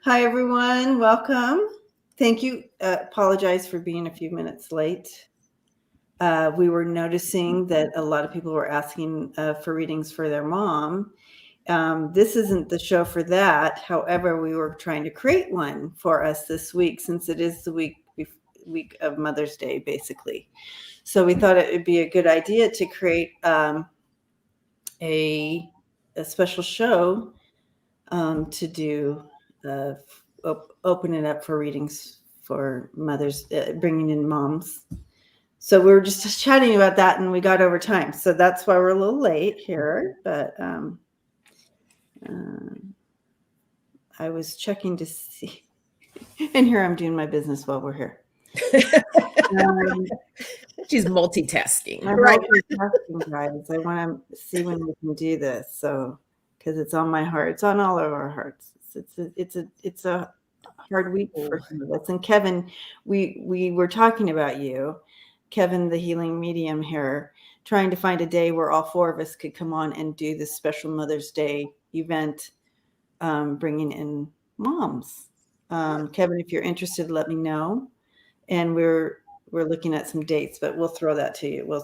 Hi, everyone. Welcome. Thank you. Apologize for being a few minutes late. We were noticing that a lot of people were asking for readings for their mom. This isn't the show for that. However, we were trying to create one for us this week since it is the week of Mother's Day, basically. So we thought it would be a good idea to create a special show to do, open it up for readings for mothers, bringing in moms. So we were just chatting about that, and we got over time. So that's why we're a little late here. But I was checking to see, and here I'm doing my business while we're here. She's multitasking. I'm multitasking, guys. I want to see when we can do this. So, because it's on my heart, it's on all of our hearts. It's a hard week for some of us. And Kevin, we were talking about you, Kevin, the healing medium here, trying to find a day where all four of us could come on and do this special Mother's Day event, bringing in moms. Kevin, if you're interested, let me know. And we're looking at some dates, but we'll throw that to you.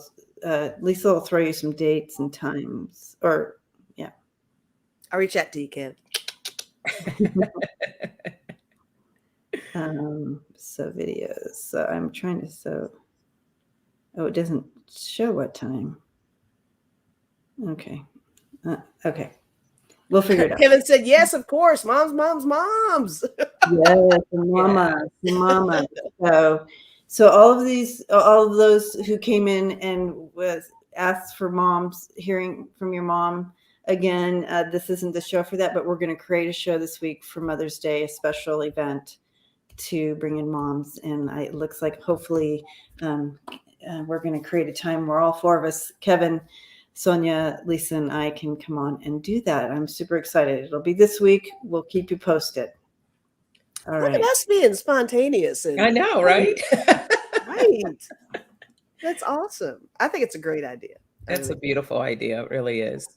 Lisa will throw you some dates and times, or yeah. I'll reach out to you, Ken. So videos. So I'm trying to oh, it doesn't show what time. Okay. Okay. We'll figure it out. Kevin said, yes, of course. Moms. Yes, mama. So all of those who came in and was asked for moms, hearing from your mom again, this isn't the show for that, but we're going to create a show this week for Mother's Day, a special event to bring in moms. And it looks like hopefully we're going to create a time where all four of us, Kevin, Sonja, Lisa, and I, can come on and do that. I'm super excited. It'll be this week. We'll keep you posted. All right. Look at us being spontaneous. I know, right? Right. That's awesome. I think it's a great idea. That's a beautiful idea. It really is.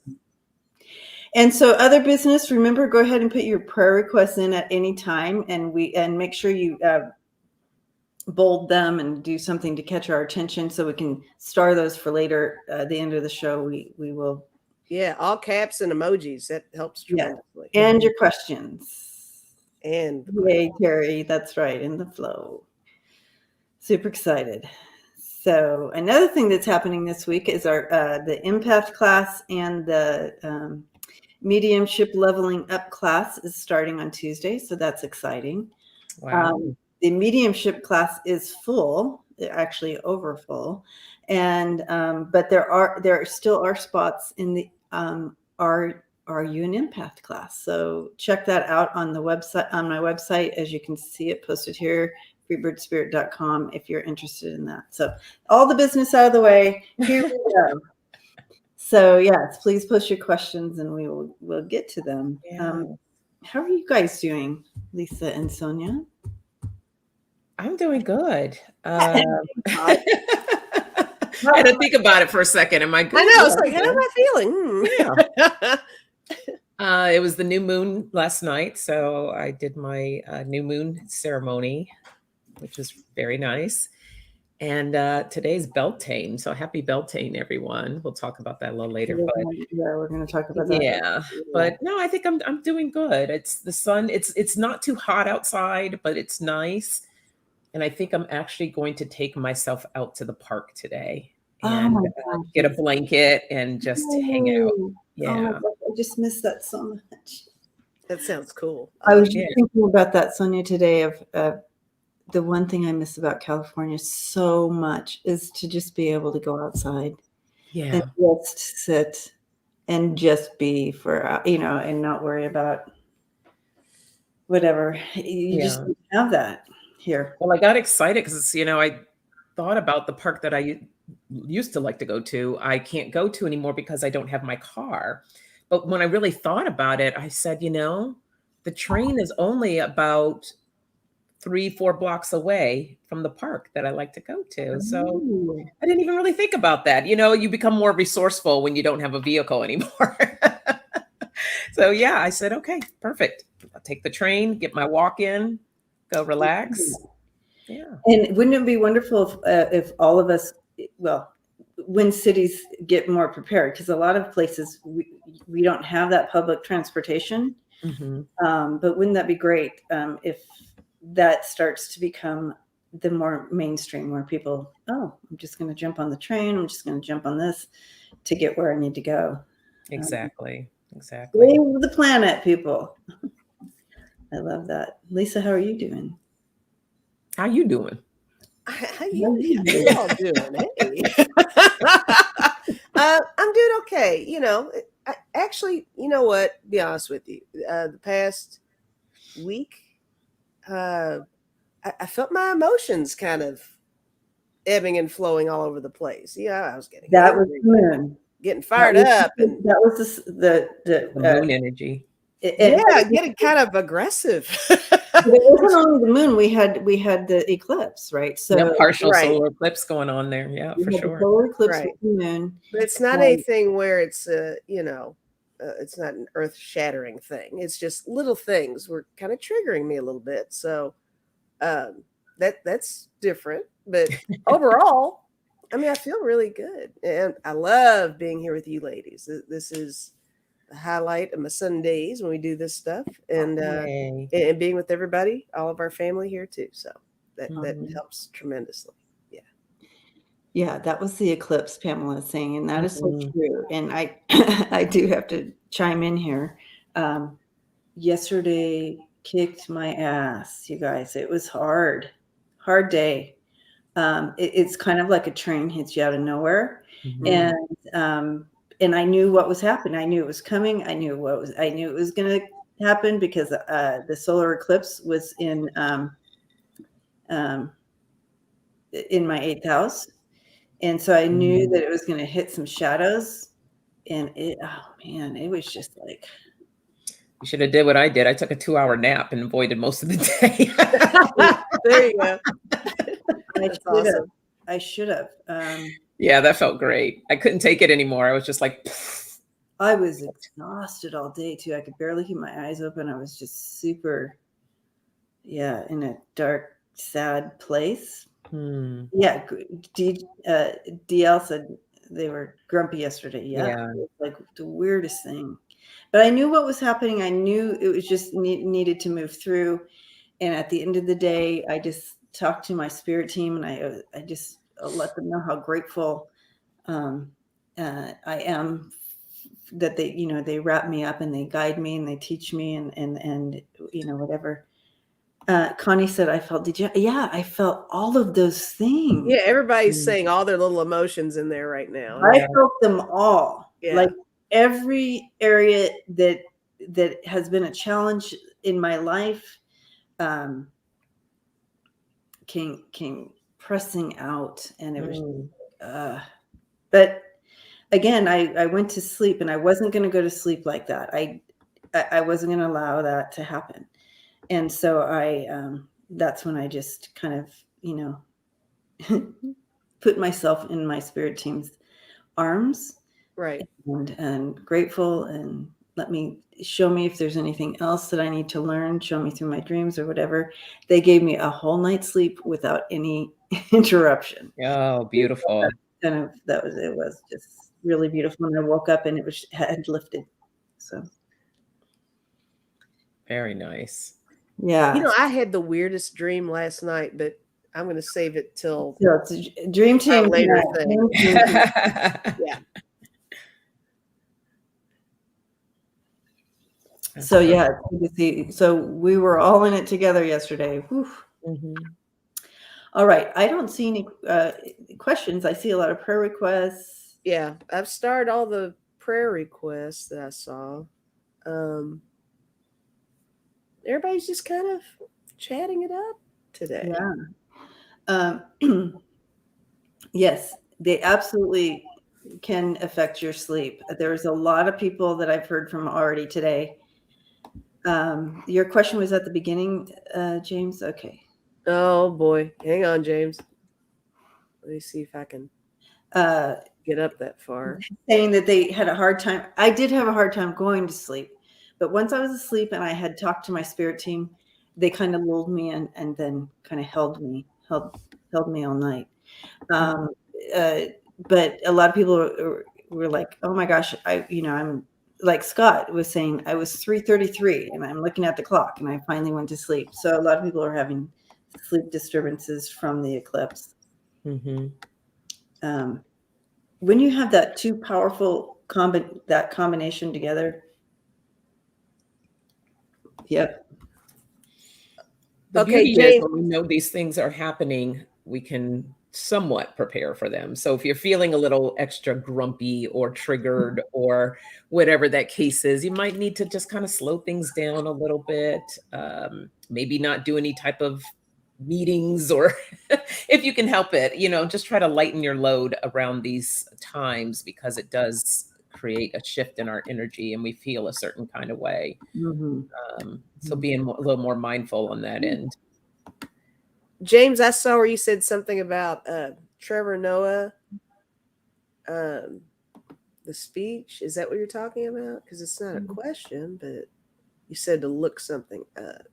And so other business, remember, go ahead and put your prayer requests in at any time, and make sure you bold them and do something to catch our attention so we can star those for later. At the end of the show, we will. Yeah, all caps and emojis. That helps tremendously. Yeah. And your questions. And yay, Terry, that's right, in the flow. Super excited. So another thing that's happening this week is our the empath class and the mediumship leveling up class is starting on Tuesday. So that's exciting. Wow. The mediumship class is full, actually over full, and but there still are spots in the Are You an Empath class. So check that out on the website, on my website, as you can see it posted here, freebirdspirit.com, if you're interested in that. So all the business out of the way, here we go. So yes, please post your questions and we'll get to them. Yeah. How are you guys doing, Lisa and Sonja? I'm doing good. I had to think about it for a second. Am I good? I know. It's like, how am I feeling? Yeah. It was the new moon last night, so I did my new moon ceremony, which was very nice. And today's Beltane, so happy Beltane, everyone. We'll talk about that a little later. But we're going to talk about that. Yeah, but no, I think I'm doing good. It's the sun. It's not too hot outside, but it's nice. And I think I'm actually going to take myself out to the park today and get a blanket and just hang out. Yeah. Oh my God, I just miss that so much. That sounds cool. I was just thinking about that, Sonja, today of the one thing I miss about California so much is to just be able to go outside and just sit and just be for, and not worry about whatever. You just don't have that here. Well, I got excited because, I thought about the park that I used to like to go to. I can't go to anymore because I don't have my car. But when I really thought about it, I said, the train is only about 3-4 blocks away from the park that I like to go to. So I didn't even really think about that. You become more resourceful when you don't have a vehicle anymore. So yeah, I said, okay, perfect. I'll take the train, get my walk in, go relax. Yeah. And wouldn't it be wonderful if all of us, well, when cities get more prepared, because a lot of places we don't have that public transportation. But wouldn't that be great if that starts to become the more mainstream, where people, oh, I'm just going to jump on the train, I'm just going to jump on this to get where I need to go. Exactly. Save the planet, people. I love that. Lisa, how are you doing? How you doing? How you all doing? Hey. I'm doing okay. You know, actually, you know what? Be honest with you. The past week, I felt my emotions kind of ebbing and flowing all over the place. Yeah, I was getting that angry, was the moon. getting fired up, and that was the moon energy. Getting kind of aggressive. It wasn't only the moon. We had the eclipse, right? So partial solar eclipse going on there. Yeah, for sure. The solar eclipse with the moon. But it's not anything where it's it's not an earth-shattering thing. It's just little things were kind of triggering me a little bit. So that's different. But overall, I mean, I feel really good, and I love being here with you ladies. This is the highlight of my Sundays when we do this stuff, and being with everybody, all of our family here too. So that helps tremendously. Yeah, that was the eclipse Pamela is saying, and that is so true. And I do have to chime in here. Yesterday kicked my ass, you guys. It was hard day. It's kind of like a train hits you out of nowhere, and I knew what was happening. I knew it was coming. I knew it was going to happen because the solar eclipse was in my 8th house. And so I knew that it was going to hit some shadows, and it was just like. You should have did what I did. I took a 2-hour nap and avoided most of the day. There you go. I should have. Yeah, that felt great. I couldn't take it anymore. I was just like. I was exhausted all day too. I could barely keep my eyes open. I was just super, in a dark, sad place. Yeah, DL said they were grumpy yesterday. Yeah. It was like the weirdest thing. But I knew what was happening. I knew it was just needed to move through. And at the end of the day, I just talked to my spirit team, and I just let them know how grateful I am that they wrap me up and they guide me and they teach me and whatever. Connie said, I felt, did you? Yeah, I felt all of those things. Yeah, everybody's saying all their little emotions in there right now. I felt them all. Yeah. Like every area that has been a challenge in my life came pressing out, and it was but again, I went to sleep, and I wasn't going to go to sleep like that. I wasn't going to allow that to happen. And so that's when I just kind of, put myself in my spirit team's arms. Right. And grateful, and show me if there's anything else that I need to learn, show me through my dreams or whatever. They gave me a whole night's sleep without any interruption. Oh, beautiful. It was just really beautiful. And I woke up and it had lifted. So. Very nice. Yeah. I had the weirdest dream last night, but I'm going to save it till it's a dream team later thing. Yeah. So yeah, so we were all in it together yesterday. All right. I don't see any questions. I see a lot of prayer requests. Yeah, I've started all the prayer requests that I saw. Everybody's just kind of chatting it up today. Yeah. Yes, they absolutely can affect your sleep. There's a lot of people that I've heard from already today. Your question was at the beginning, James. Okay. Oh boy, hang on, James. Let me see if I can get up that far. Saying that they had a hard time. I did have a hard time going to sleep, But once I was asleep and I had talked to my spirit team, they kind of lulled me in and then kind of held me all night. But a lot of people were like, "Oh my gosh, I'm like Scott was saying, I was 3:33 and I'm looking at the clock and I finally went to sleep." So a lot of people are having sleep disturbances from the eclipse. Mm-hmm. When you have that two powerful combination together, yep. The Okay, beauty is James. when we know these things are happening, we can somewhat prepare for them. So if you're feeling a little extra grumpy or triggered or whatever that case is, you might need to just kind of slow things down a little bit. Maybe not do any type of meetings, or if you can help it, just try to lighten your load around these times, because it does create a shift in our energy and we feel a certain kind of way. So being a little more mindful on that end. James, I saw where you said something about Trevor Noah, the speech. Is that what you're talking about? Because it's not a question, but you said to look something up.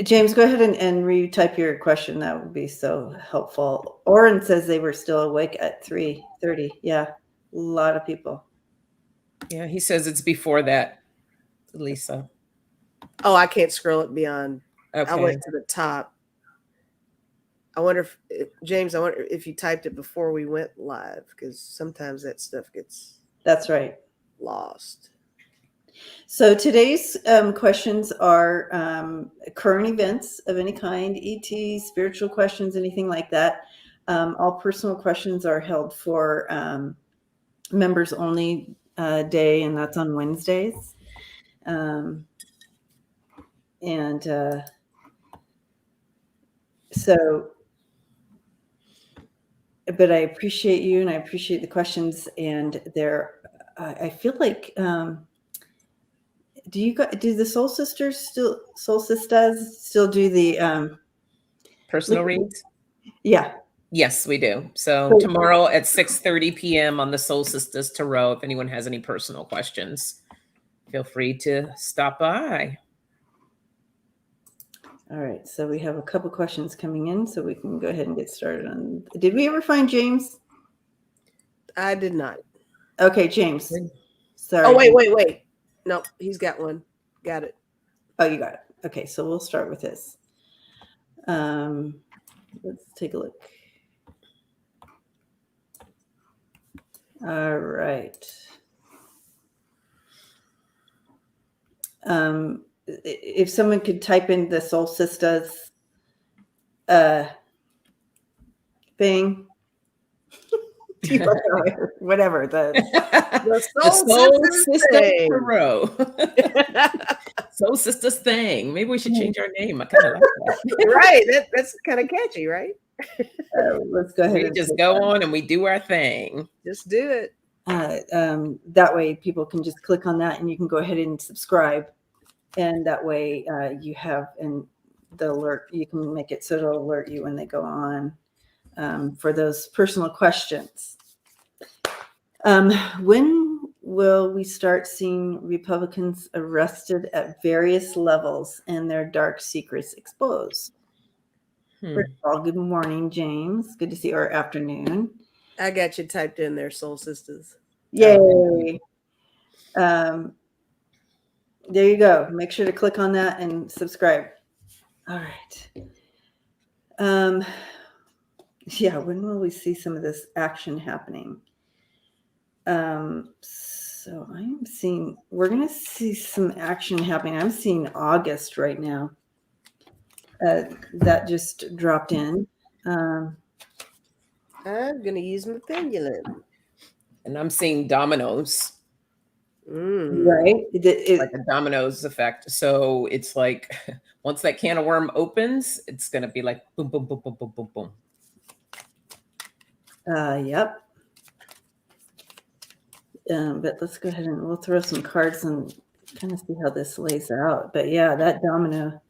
James, go ahead and retype your question. That would be so helpful. Oren says they were still awake at 3:30. Yeah, a lot of people. Yeah, he says it's before that, Lisa. Oh, I can't scroll it beyond. Okay. I went to the top. I wonder if James, I wonder if you typed it before we went live, because sometimes that stuff gets That's right. lost. So today's questions are current events of any kind, ET, spiritual questions, anything like that. All personal questions are held for members only day, and that's on Wednesdays. But I appreciate you, and I appreciate the questions, and I feel like, do the Soul Sisters still do the personal reads? Yeah. Yes, we do. So tomorrow at 6:30 p.m. on the Soul Sisters Tarot, if anyone has any personal questions, feel free to stop by. All right, so we have a couple questions coming in, so we can go ahead and get started on. Did we ever find James? I did not. Okay, James. Sorry. Oh, wait. No, he's got one. Got it. Oh, you got it. Okay, so we'll start with this. Let's take a look. All right. If someone could type in the Soul Sisters thing, whatever the Soul Sisters Tarot. Soul Sisters thing. Maybe we should change our name. I kind of like that. Right. That's kind of catchy, right? Let's go ahead. We just go on and we do our thing. Just do it. That way people can just click on that and you can go ahead and subscribe. And that way you have the alert. You can make it so it'll alert you when they go on for those personal questions. When will we start seeing Republicans arrested at various levels and their dark secrets exposed? First of all, good morning, James. Good to see you. Or afternoon. I got you typed in there, Soul Sisters. Yay. There you go. Make sure to click on that and subscribe. All right. Yeah, when will we see some of this action happening? So we're going to see some action happening. I'm seeing August right now. That just dropped in. I'm going to use my pendulum. And I'm seeing dominoes. Right. Like a dominoes effect. So it's like once that can of worm opens, it's going to be like boom, boom, boom, boom, boom, boom, boom. Yep. But let's go ahead and we'll throw some cards and kind of see how this lays out. But yeah, that domino.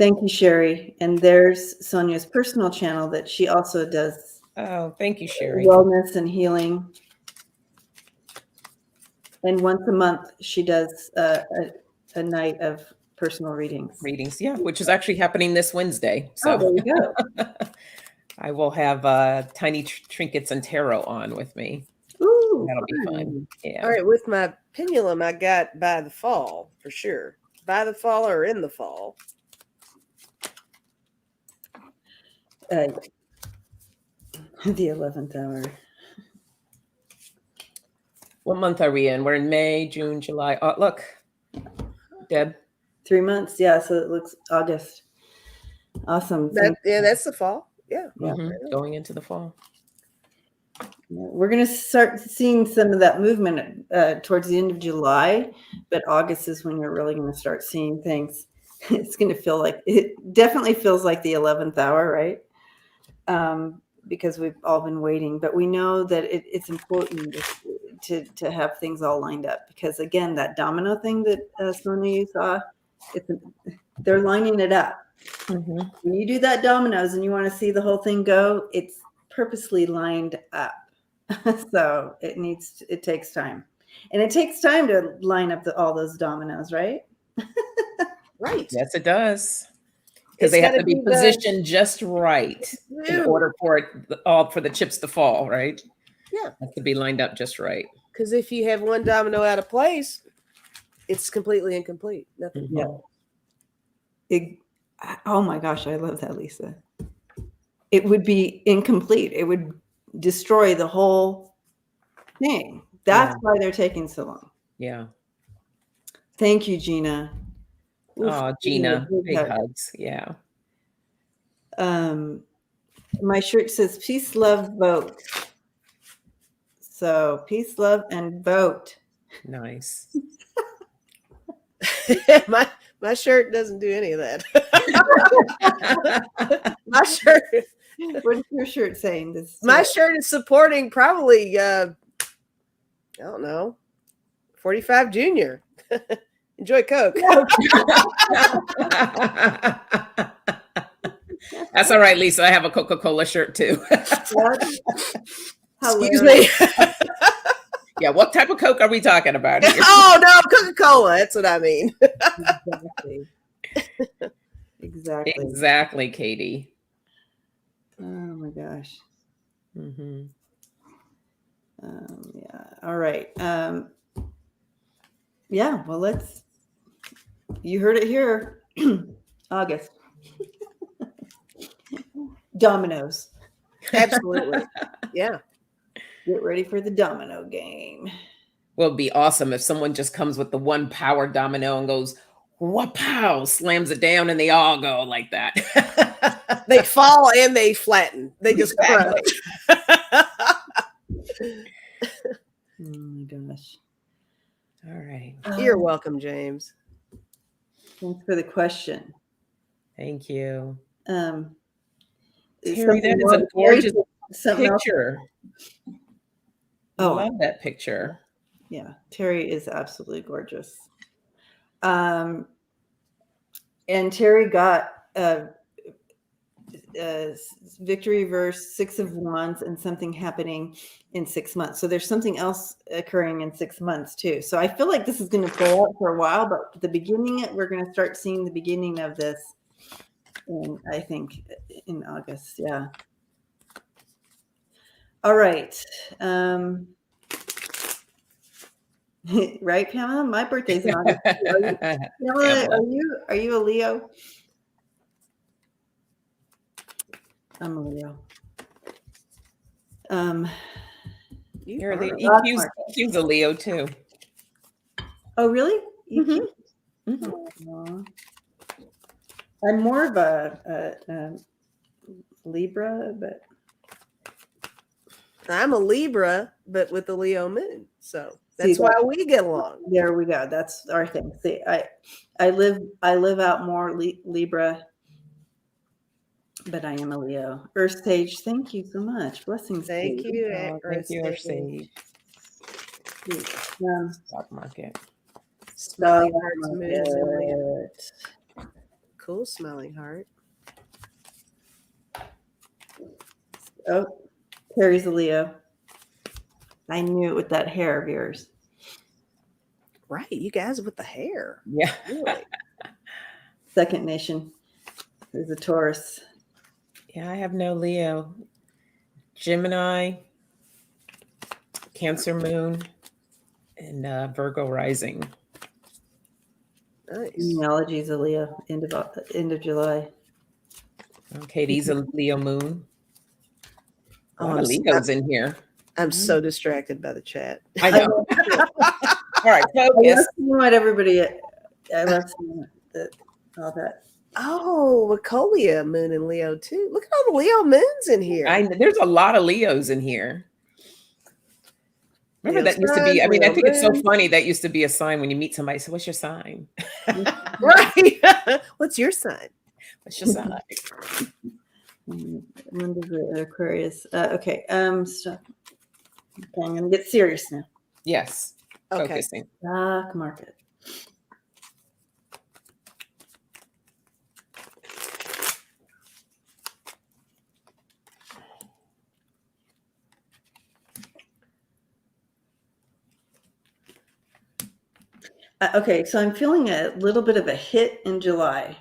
Thank you, Sherry. And there's Sonja's personal channel that she also does Oh, thank you, Sherry. wellness and healing. And once a month, she does a night of personal readings. Yeah, which is actually happening this Wednesday. So there you go. I will have tiny trinkets and tarot on with me. Ooh, that'll be fun. Yeah. All right, with my pendulum, I got by the fall for sure. By the fall or in the fall. The 11th hour. What month are we in? We're in May, June, July. Oh, look, Deb. 3 months. Yeah, so it looks August. Awesome. That's the fall. Yeah. Going into the fall. We're going to start seeing some of that movement towards the end of July, but August is when you're really going to start seeing things. It's going to feel like, it definitely feels like the 11th hour, right? Because we've all been waiting, but we know that it's important to have things all lined up, because again, that domino thing that Sonja, you saw, they're lining it up. When you do that dominoes and you want to see the whole thing go, it's purposely lined up. So it takes time, and it takes time to line up all those dominoes, right? Right. Yes, it does. Because they have to be positioned just right in order for for the chips to fall, right? Yeah. Have to be lined up just right. Because if you have one domino out of place, it's completely incomplete. Nothing. Yeah. Oh my gosh, I love that, Lisa. It would be incomplete. It would destroy the whole thing. That's why they're taking so long. Yeah. Thank you, Gina. Oh, Gina, big hugs. Yeah. My shirt says peace, love, vote. So peace, love, and vote. Nice. My shirt doesn't do any of that. My shirt. What is your shirt saying? My shirt is supporting probably I don't know, 45 Junior. Enjoy Coke. That's all right, Lisa. I have a Coca-Cola shirt too. Excuse me. Yeah, what type of Coke are we talking about here? Oh no, Coca-Cola. That's what I mean. Exactly, Katie. Oh my gosh. Mm-hmm. Yeah. All right. Yeah. Well, you heard it here. August. Dominoes. Absolutely. Yeah. Get ready for the domino game. Well, it'd be awesome if someone just comes with the one power domino and goes, "Wapow!" slams it down, and they all go like that. They fall and they flatten. They just crunch. Oh my gosh. All right. You're welcome, James. Thanks for the question. Thank you. Terry, that is a gorgeous picture. Oh, I love that picture. Yeah, Terry is absolutely gorgeous. And Terry got victory reverse, 6 of Wands, and something happening in 6 months. So there's something else occurring in 6 months too. So I feel like this is going to play out for a while, but we're going to start seeing the beginning of this. And I think in August, yeah. All right. Right, Pamela? My birthday's in August. Pamela, are you a Leo? I'm a Leo. You're a Leo. EQ's a Leo too. Oh, really? EQ? Mm-hmm. I'm more of a Libra, but I'm a Libra, but with the Leo moon. So that's why we get along. There we go. That's our thing. See, I live out more Libra, but I am a Leo. Earth Sage, thank you so much. Blessings. Thank you. Thank you, Earth Sage. Stock market. Stock market. Cool smelling heart. Oh, Carrie's a Leo. I knew it with that hair of yours. Right, you guys with the hair. Yeah. Really? Second nation is a Taurus. Yeah, I have no Leo. Gemini, Cancer moon, and Virgo rising. Nice. Genealogy is a Leo. End of July. Katie's a Leo moon. A lot of I'm, Leos in here. I'm so distracted by the chat. I know. All right, I focus. love seeing what everybody. I love seeing all that. Oh, Wacolia moon in Leo too. Look at all the Leo moons in here. There's a lot of Leos in here. Remember Leo that used to be, sun, I mean, I Leo think it's so moon. funny. That used to be a sign when you meet somebody. So what's your sign? Right. What's your sign? What's your sign? Aquarius. Okay. Stop. Okay, I'm gonna get serious now. Yes. Okay. Focusing. Stock market. Okay, so I'm feeling a little bit of a hit in July.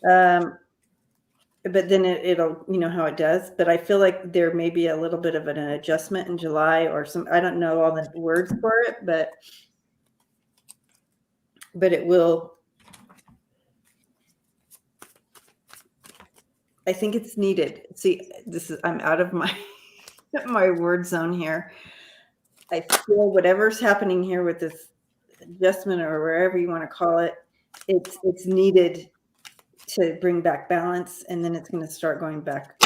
But then it'll, you know how it does. But I feel like there may be a little bit of an adjustment in July or some, I don't know all the words for it, but it will. I think it's needed. See, I'm out of my my word zone here. I feel whatever's happening here with this adjustment or wherever you want to call it, it's needed to bring back balance, and then it's going to start going back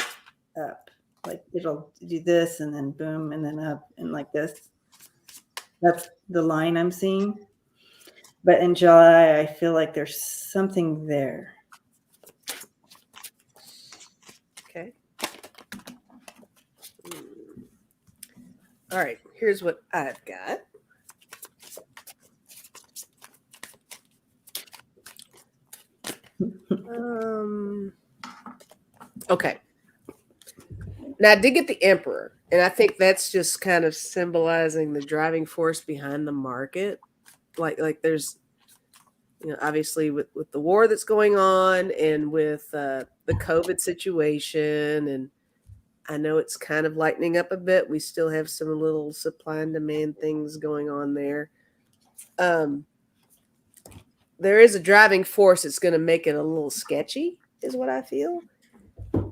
up. Like it'll do this and then boom and then up and like this. That's the line I'm seeing. But in July, I feel like there's something there. Okay. All right. Here's what I've got. Okay. Now I did get the Emperor, and I think that's just kind of symbolizing the driving force behind the market. Like there's, you know, obviously with the war that's going on and with the COVID situation, and I know it's kind of lightening up a bit. We still have some little supply and demand things going on there. There is a driving force that's going to make it a little sketchy, is what I feel.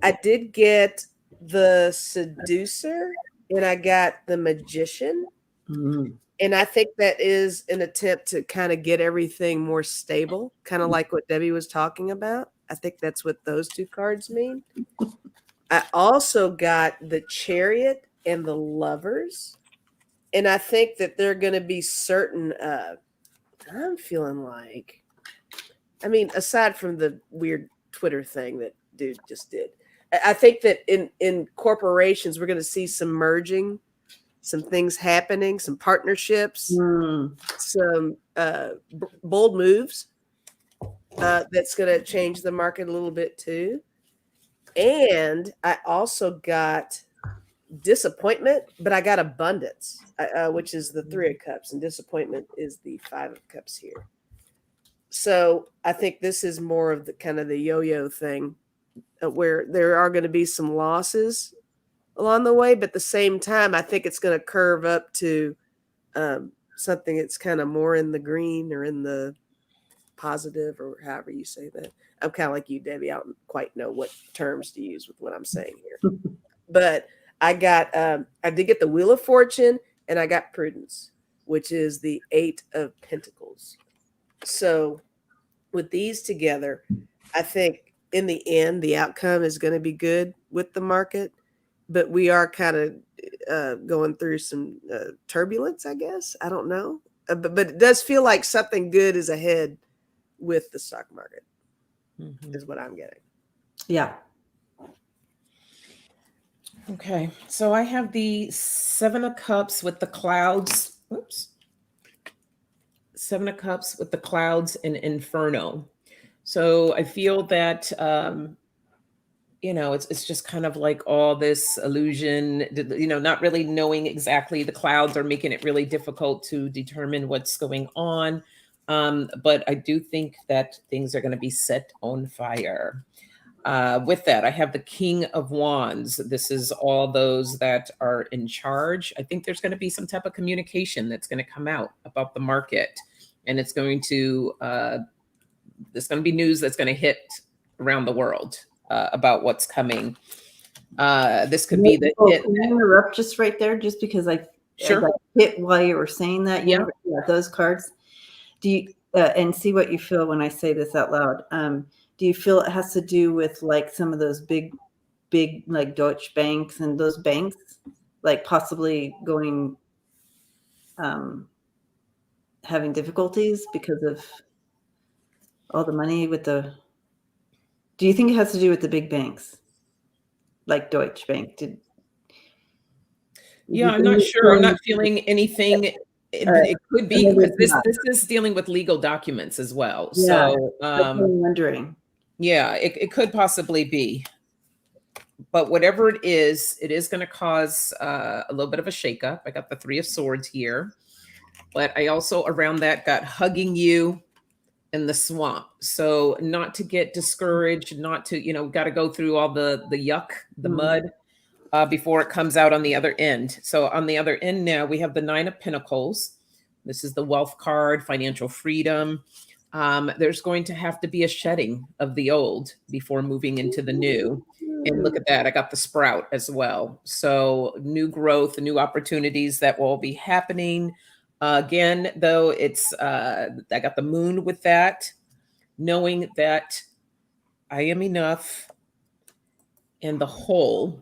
I did get the Seducer, and I got the Magician. Mm-hmm. And I think that is an attempt to kind of get everything more stable, kind of like what Debbie was talking about. I think that's what those two cards mean. I also got the Chariot and the Lovers. And I think that they're going to be certain, I'm feeling like, I mean, aside from the weird Twitter thing that dude just did, I think that in corporations, we're going to see some merging, some things happening, some partnerships, some bold moves that's going to change the market a little bit too. And I also got disappointment, but I got abundance, which is the 3 of Cups, and disappointment is the 5 of Cups here. So I think this is more of the kind of the yo-yo thing, where there are going to be some losses along the way, but at the same time, I think it's going to curve up to something that's kind of more in the green or in the positive, or however you say that. I'm kind of like you, Debbie. I don't quite know what terms to use with what I'm saying here. But I did get the Wheel of Fortune, and I got Prudence, which is the 8 of Pentacles. So with these together, I think in the end, the outcome is going to be good with the market. But we are kind of going through some turbulence, I guess. I don't know. But it does feel like something good is ahead with the stock market, is what I'm getting. Yeah. Okay. So I have the 7 of Cups with the clouds. Oops. 7 of Cups with the clouds and Inferno. So I feel that, it's just kind of like all this illusion, not really knowing exactly. The clouds are making it really difficult to determine what's going on. But I do think that things are going to be set on fire. With that, I have the King of Wands. This is all those that are in charge. I think there's going to be some type of communication that's going to come out about the market. And it's going to, there's going to be news that's going to hit around the world about what's coming. This could be the hit. Can I interrupt just right there, just because I got hit while you were saying that? Yeah. Those cards. Do you and see what you feel when I say this out loud? Do you feel it has to do with like some of those big like Deutsche banks and those banks, like possibly going having difficulties because of all the money with the? Do you think it has to do with the big banks, like Deutsche Bank? I'm not sure. I'm not feeling anything. It could be because this is dealing with legal documents as well. Yeah, so I'm wondering. Yeah, it could possibly be. But whatever it is going to cause a little bit of a shakeup. I got the Three of Swords here, but I also around that got hugging you in the swamp. So not to get discouraged, not to, got to go through all the yuck, the mud before it comes out on the other end. So on the other end now, we have the Nine of Pentacles. This is the wealth card, financial freedom. There's going to have to be a shedding of the old before moving into the new. And look at that. I got the sprout as well. So new growth, new opportunities that will be happening. Again, though, it's I got the moon with that, knowing that I am enough and the whole.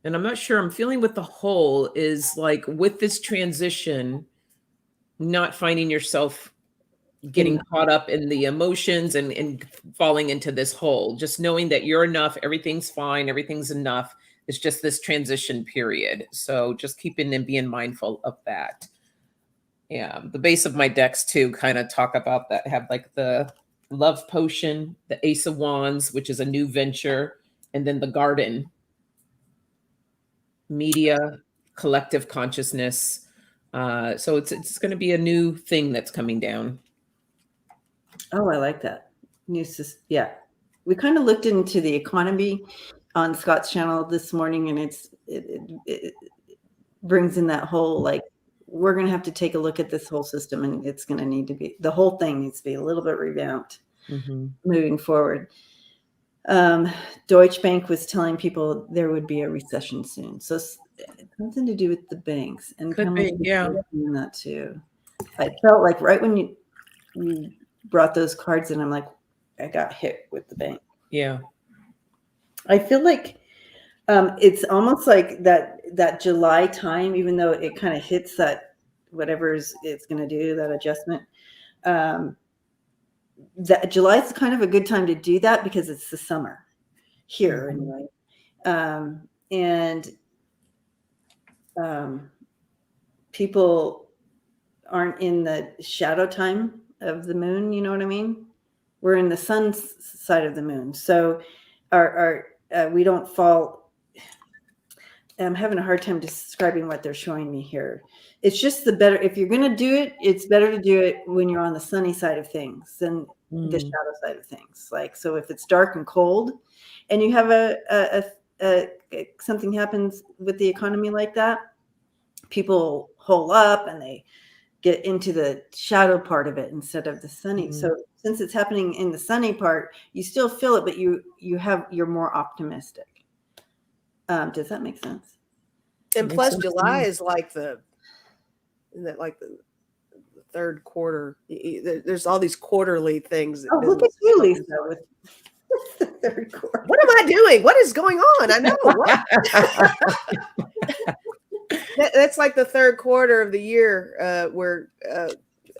And I'm not sure I'm feeling with the whole is like with this transition, not finding yourself getting caught up in the emotions and falling into this hole, just knowing that you're enough, everything's fine, everything's enough. It's just this transition period. So just keeping and being mindful of that. Yeah, the base of my decks too kind of talk about that, have like the love potion, the Ace of Wands, which is a new venture, and then the garden, media, collective consciousness. So it's going to be a new thing that's coming down. Oh, I like that. Yeah. We kind of looked into the economy on Scott's channel this morning, and it brings in that whole, like, we're going to have to take a look at this whole system, and it's going to need to be, the whole thing needs to be a little bit revamped moving forward. Deutsche Bank was telling people there would be a recession soon. So something to do with the banks, and could be, yeah, that too. I felt like right when you brought those cards in, I'm like, I got hit with the bank. Yeah. I feel like it's almost like that July time, even though it kind of hits that whatever it's going to do, that adjustment. That July is kind of a good time to do that because it's the summer here anyway. And people aren't in the shadow time of the moon, you know what I mean? We're in the sun's side of the moon. So we don't fall. I'm having a hard time describing what they're showing me here. It's just if you're going to do it, it's better to do it when you're on the sunny side of things than the shadow side of things. Like, so if it's dark and cold and you have something happens with the economy like that, people hole up and they get into the shadow part of it instead of the sunny. So since it's happening in the sunny part, you still feel it, but you're more optimistic. Does that make sense? And plus July is like the third quarter. There's all these quarterly things. Oh, look at you, Lisa, with the third quarter. What am I doing? What is going on? I know. That's like the third quarter of the year where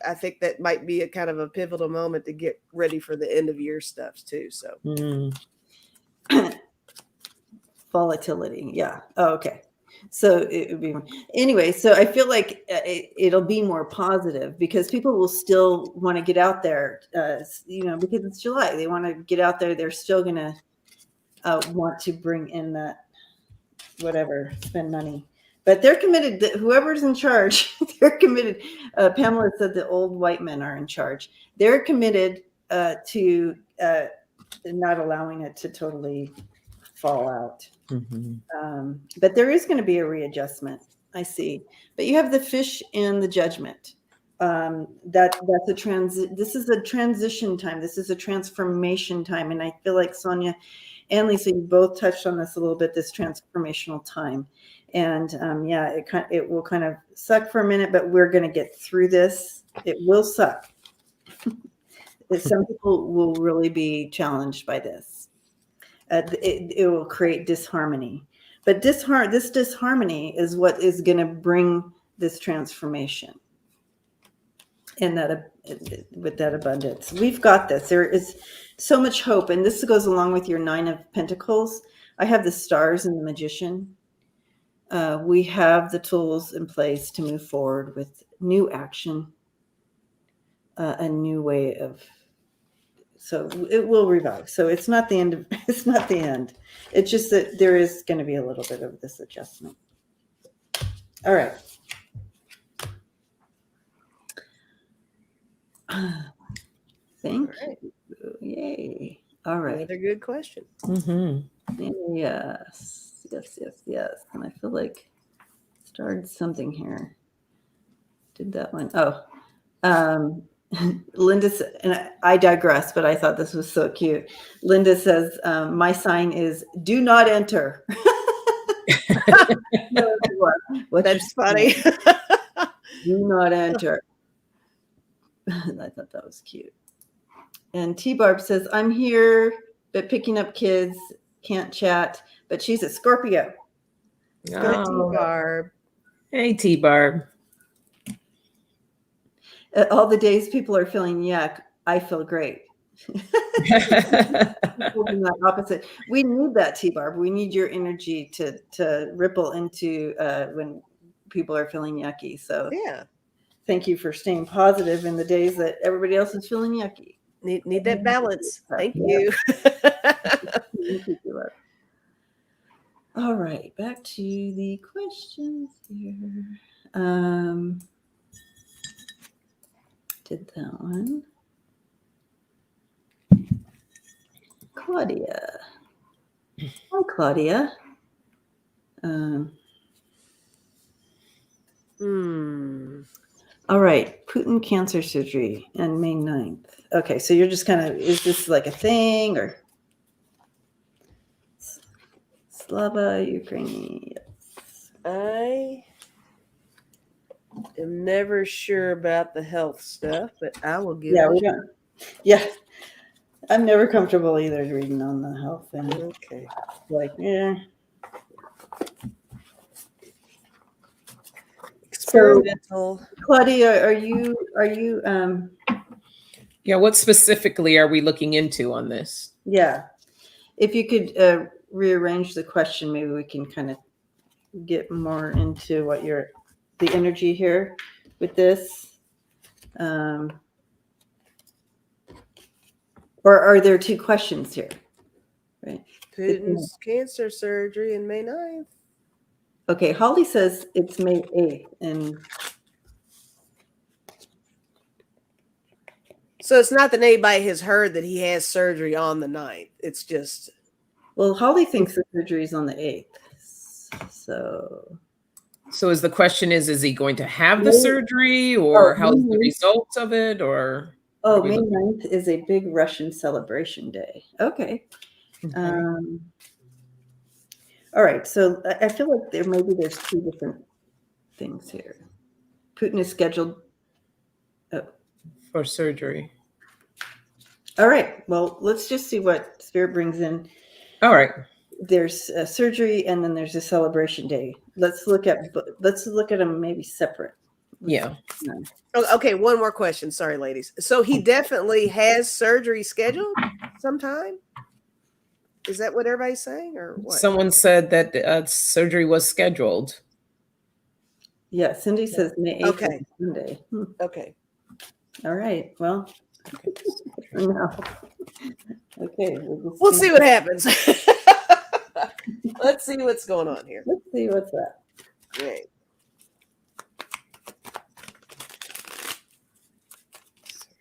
I think that might be a kind of a pivotal moment to get ready for the end of year stuff too. So volatility. Yeah. Oh, okay. So it would be anyway. So I feel like it'll be more positive because people will still want to get out there, because it's July. They want to get out there. They're still going to want to bring in that whatever, spend money. But they're committed. Whoever's in charge, they're committed. Pamela said the old white men are in charge. They're committed to not allowing it to totally fall out. But there is going to be a readjustment. I see. But you have the Fish and the Judgment. That's this is a transition time. This is a transformation time. And I feel like Sonja and Lisa, you both touched on this a little bit, this transformational time. And it will kind of suck for a minute, but we're going to get through this. It will suck. Some people will really be challenged by this. It will create disharmony. But this disharmony is what is going to bring this transformation. And that with that abundance, we've got this. There is so much hope, and this goes along with your 9 of Pentacles. I have the Stars and the Magician. We have the tools in place to move forward with new action, a new way of. So it will revive. So it's not the end. It's not the end. It's just that there is going to be a little bit of this adjustment. All right. Thank you. Yay. All right. Another good question. Yes. And I feel like I started something here. Did that one? Oh, Linda, and I digress, but I thought this was so cute. Linda says, my sign is do not enter. That's funny. Do not enter. I thought that was cute. And T-Barb says, I'm here, but picking up kids, can't chat, but she's a Scorpio. T-Barb. Hey, T-Barb. All the days people are feeling yuck, I feel great. Opposite. We need that, T-Barb. We need your energy to ripple into when people are feeling yucky. So yeah. Thank you for staying positive in the days that everybody else is feeling yucky. Need that balance. Thank you. All right, back to the questions here. Did that one. Claudia. Hi, Claudia. All right, Putin cancer surgery on May 9th. Okay, so you're just kind of, is this like a thing or? Slava, Ukraine. Yes. I am never sure about the health stuff, but I will give we don't. Yeah, I'm never comfortable either reading on the health thing. Okay. Like, yeah. Experimental. So, Claudia, are you yeah, what specifically are we looking into on this? Yeah. If you could rearrange the question, maybe we can kind of get more into what the energy here with this. Or are there 2 questions here? Right. Putin's cancer surgery in May 9th. Okay, Holly says it's May 8th. And so it's not that anybody has heard that he has surgery on the 9th. It's just. Well, Holly thinks the surgery is on the 8th. So is the question is he going to have the surgery or how's the results of it or? Oh, May 9th is a big Russian celebration day. Okay. All right. So I feel like there's 2 different things here. Putin is scheduled for surgery. All right. Well, let's just see what Spirit brings in. All right. There's a surgery and then there's a celebration day. Let's look at them maybe separate. Yeah. Okay, one more question. Sorry, ladies. So he definitely has surgery scheduled sometime? Is that what everybody's saying, or what? Someone said that surgery was scheduled. Yeah, Cindy says May 8th Okay. is Sunday. Okay. All right. Well, no. Okay. We'll see what happens. Let's see what's going on here. Let's see what's that. Right.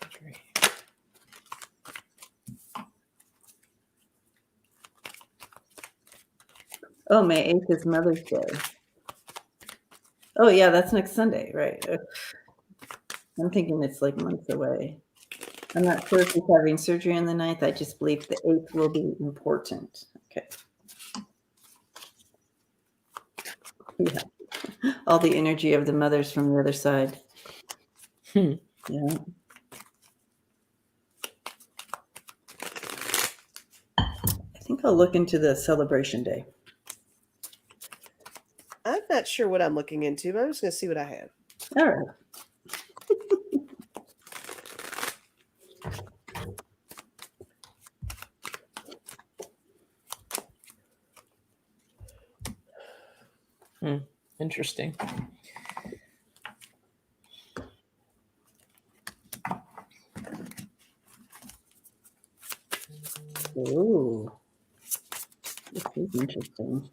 Surgery. Oh, May 8th is Mother's Day. Oh, yeah, that's next Sunday, right? I'm thinking it's like months away. I'm not sure if he's having surgery on the 9th. I just believe the 8th will be important. Okay. Yeah. All the energy of the mothers from the other side. Yeah. I think I'll look into the celebration day. I'm not sure what I'm looking into, but I'm just going to see what I have. All right. Interesting. Ooh. This is interesting.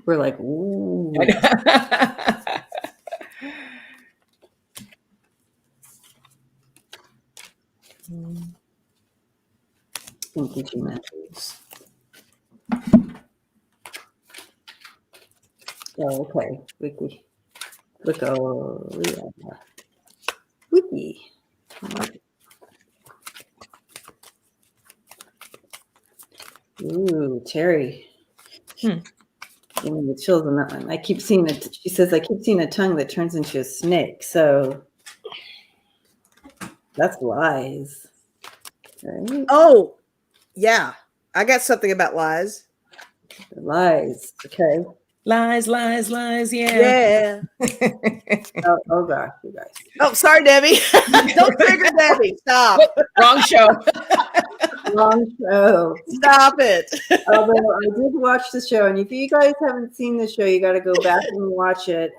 We're like, ooh. Thank you, Gina. Oh, okay. Wiki. Look, oh, yeah. Wiki. Ooh, Terry. Give me the chills on that one. I keep seeing it. She says, I keep seeing a tongue that turns into a snake. So that's lies. Right? Oh, yeah. I got something about lies. Lies. Okay. Lies, lies, lies. Yeah. Oh gosh, you guys. Oh, sorry, Debbie. Don't trigger Debbie. Stop. Wrong show. Wrong show. Stop it. Although I did watch the show, and if you guys haven't seen the show, you got to go back and watch it.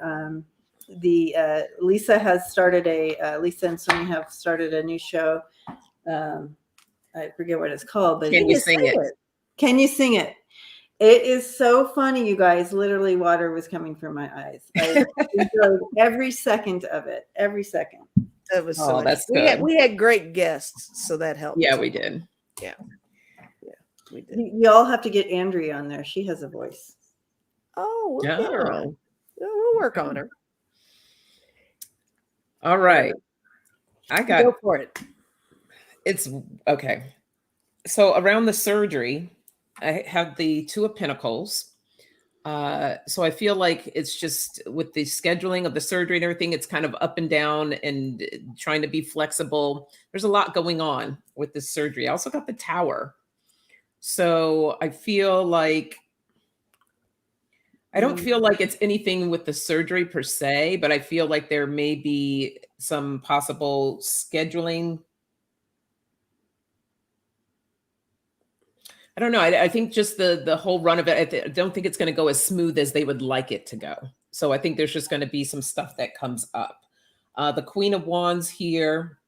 Lisa has started Lisa and Sonja have started a new show. I forget what it's called, but Can you sing it? Can you sing it? It is so funny, you guys. Literally, water was coming from my eyes. I enjoyed every second of it. Every second. That was so nice. That's good. We had great guests, so that helped. Yeah, we did. Yeah, we did. You all have to get Andrea on there. She has a voice. Oh, we'll get her on. We'll work on her. All right. Go for it. It's okay. So around the surgery, I have the Two of Pentacles. So I feel like it's just with the scheduling of the surgery and everything, it's kind of up and down and trying to be flexible. There's a lot going on with this surgery. I also got the Tower. So I feel like, I don't feel like it's anything with the surgery per se, but I feel like there may be some possible scheduling. I don't know. I think just the whole run of it, I don't think it's going to go as smooth as they would like it to go. So I think there's just going to be some stuff that comes up. The Queen of Wands here,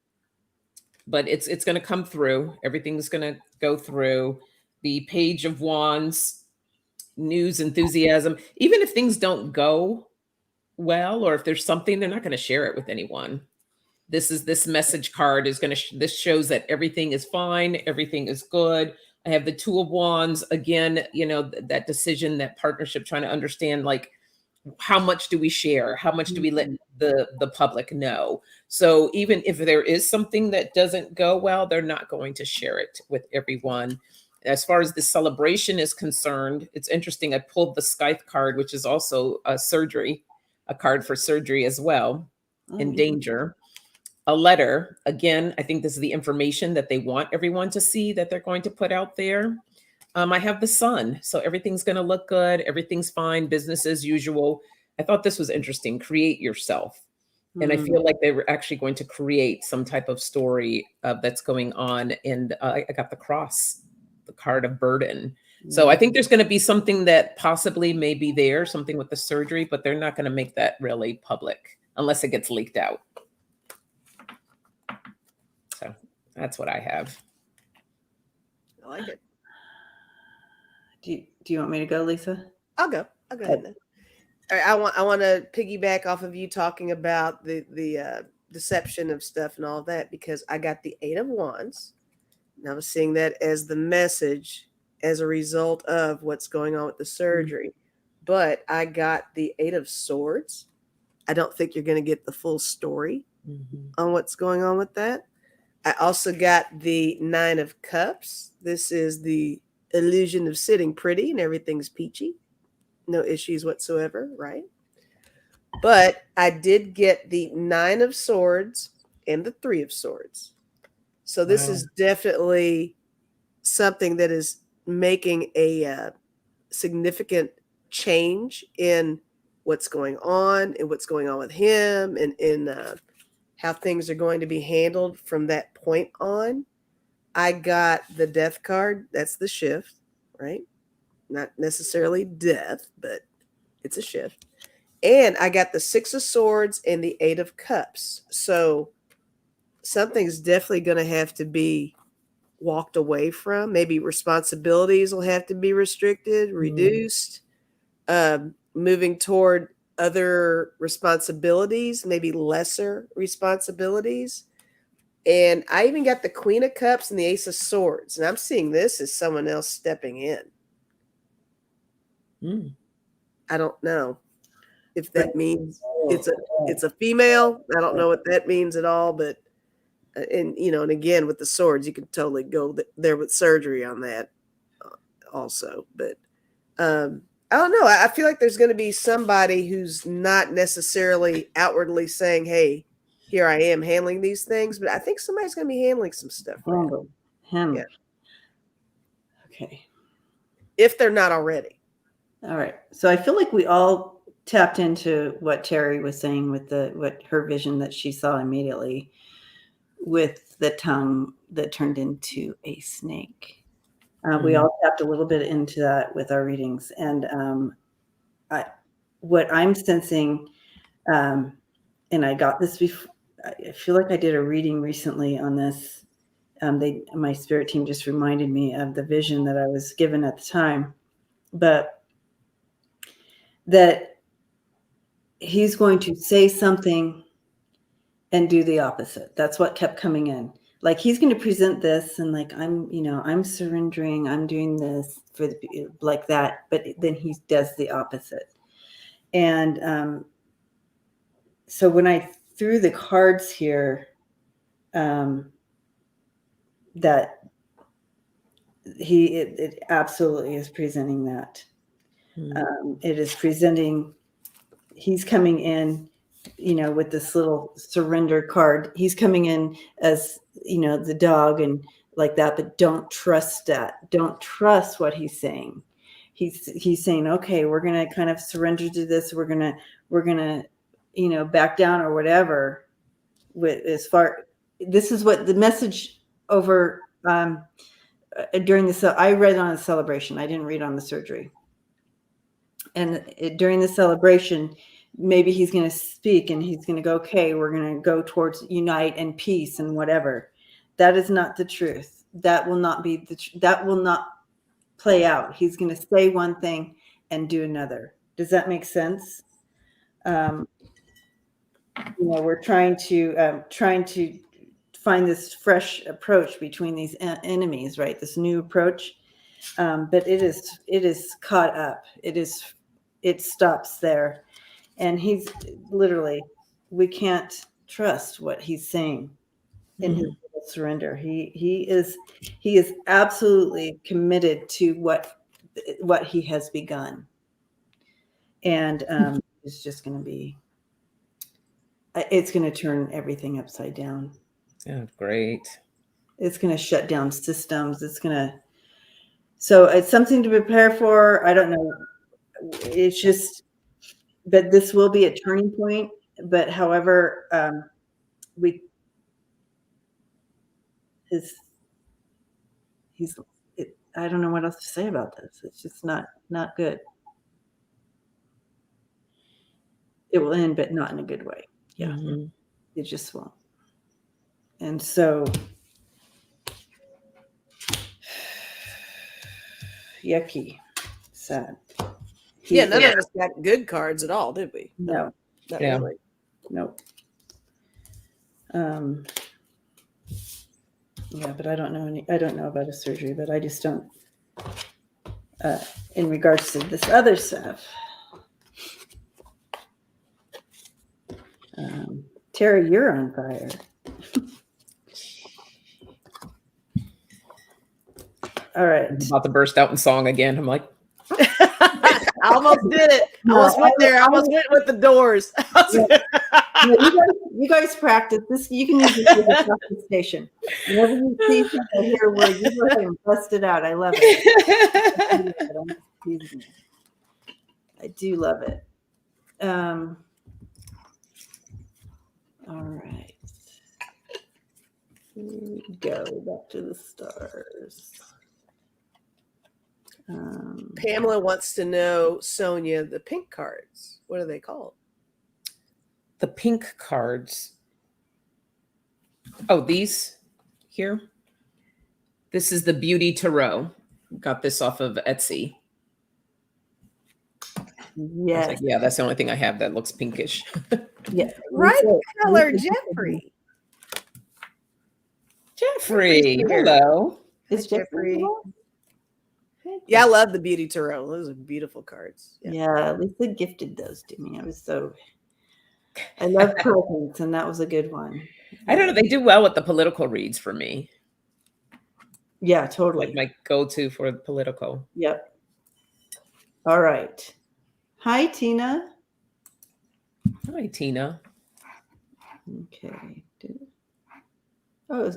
but it's going to come through. Everything's going to go through. The Page of Wands, news, enthusiasm. Even if things don't go well, or if there's something, they're not going to share it with anyone. This message card is going to, this shows that everything is fine. Everything is good. I have the Two of Wands again, that decision, that partnership, trying to understand, like, how much do we share? How much do we let the public know? So even if there is something that doesn't go well, they're not going to share it with everyone. As far as the celebration is concerned, it's interesting. I pulled the Scythe card, which is also a card for surgery as well, in danger. A letter, again, I think this is the information that they want everyone to see that they're going to put out there. I have the Sun, so everything's going to look good. Everything's fine, business as usual. I thought this was interesting. Create yourself. And I feel like they were actually going to create some type of story that's going on. And I got the cross, the card of burden. So I think there's going to be something that possibly may be there, something with the surgery, but they're not going to make that really public unless it gets leaked out. So that's what I have. I like it. Do you want me to go, Lisa? I'll go ahead then. All right, I want to piggyback off of you talking about the deception of stuff and all of that, because I got the 8 of Wands, and I was seeing that as the message as a result of what's going on with the surgery. But I got the 8 of Swords. I don't think you're going to get the full story on what's going on with that. I also got the 9 of Cups. This is the illusion of sitting pretty and everything's peachy. No issues whatsoever, right? But I did get the 9 of Swords and the 3 of Swords. So this is definitely something that is making a significant change in what's going on and what's going on with him, and in how things are going to be handled from that point on. I got the Death card. That's the shift, right? Not necessarily death, but it's a shift. And I got the 6 of Swords and the 8 of Cups. So something's definitely going to have to be walked away from. Maybe responsibilities will have to be restricted, reduced, moving toward other responsibilities, maybe lesser responsibilities. And I even got the Queen of Cups and the Ace of Swords. And I'm seeing this as someone else stepping in. I don't know if that means it's a female. I don't know what that means at all, but and again with the swords, you can totally go there with surgery on that also. But I don't know. I feel like there's going to be somebody who's not necessarily outwardly saying, "Hey, here I am handling these things," but I think somebody's going to be handling some stuff. Him. Yeah. Okay. If they're not already. All right. So I feel like we all tapped into what Terry was saying with what her vision that she saw immediately with the tongue that turned into a snake. We all tapped a little bit into that with our readings. And what I'm sensing, and I got this before, I feel like I did a reading recently on this. My spirit team just reminded me of the vision that I was given at the time, but that he's going to say something and do the opposite. That's what kept coming in. Like he's going to present this and like, I'm surrendering, I'm doing this for like that, but then he does the opposite. And so when I threw the cards here, that it absolutely is presenting that. It is presenting, he's coming in, with this little surrender card. He's coming in as, the dog and like that, but don't trust that. Don't trust what he's saying. He's saying, okay, we're going to kind of surrender to this. We're going to, back down or whatever this is what the message over, during I read on a celebration. I didn't read on the surgery. And during the celebration, maybe he's going to speak and he's going to go, okay, we're going to go towards unite and peace and whatever. That is not the truth. That will not be that will not play out. He's going to say one thing and do another. Does that make sense? We're trying to find this fresh approach between these enemies, right? This new approach. But it is caught up. It stops there. And he's literally, we can't trust what he's saying in his surrender. He is absolutely committed to what he has begun. And it's just going to be, it's going to turn everything upside down. Oh, great. It's going to shut down systems. So it's something to prepare for. I don't know. It's just, but this will be a turning point but however, I don't know what else to say about this. It's just not good. It will end, but not in a good way. Yeah. Mhm. It just won't. And so, yucky, sad. Yeah, none of us got good cards at all, did we? No. Not Yeah. really. Nope. Yeah, but I don't know about a surgery, but I just don't, in regards to this other stuff. Terry, you're on fire. All right. I'm about to burst out in song again. I'm like, I almost did it. I almost went there. I almost went with the doors. You guys practice this. You can use this as a practice station. Whenever you see something here where you go ahead and bust it out, I love it. I do love it. All right. Here we go. Back to the stars. Pamela wants to know, Sonja, the pink cards. What are they called? the pink cards. Oh, these here. This is the Beauty Tarot. Got this off of Etsy. Yes. Like, yeah, that's the only thing I have that looks pinkish. Yeah. Right color, Jeffery. Jeffrey, hello. Is Jeffrey? Yeah, I love the Beauty Tarot. Those are beautiful cards. Yeah, Lisa gifted those to me. I love presents, and that was a good one. I don't know. They do well with the political reads for me. Yeah, totally. Like my go-to for political. Yep. All right. Hi, Tina. Hi, Tina. Okay. Oh,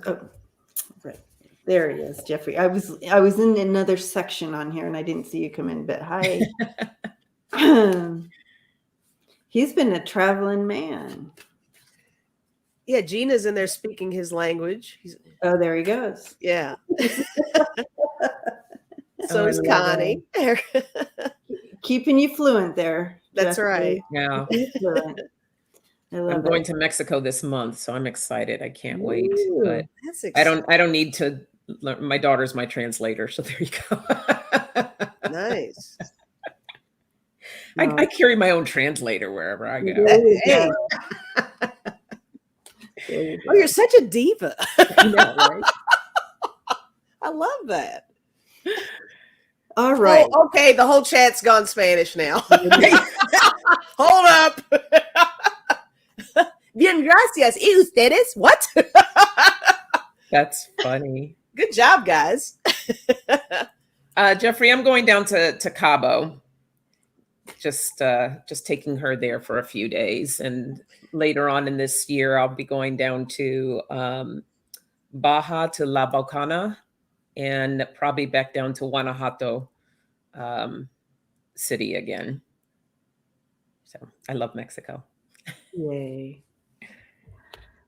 right. There he is, Jeffrey. I was in another section on here and I didn't see you come in, but hi. He's been a traveling man. Yeah, Gina's in there speaking his language. Oh, there he goes. Yeah. So is Connie. Keeping you fluent there. That's Jeffrey. right. Yeah. I'm going to Mexico this month, so I'm excited. I can't wait. But That's I don't need to learn. My daughter's my translator, so there you go. Nice. I carry my own translator wherever I go. Hey. Oh, you're such a diva. I know, right? I love that. All right. Oh, okay, the whole chat's gone Spanish now. Hold up. Bien, gracias. ¿Y ustedes? What? That's funny. Good job, guys. Jeffrey, I'm going down to Cabo. Just taking her there for a few days, and later on in this year, I'll be going down to Baja to La Bocana, and probably back down to Guanajuato city again. So I love Mexico. Yay.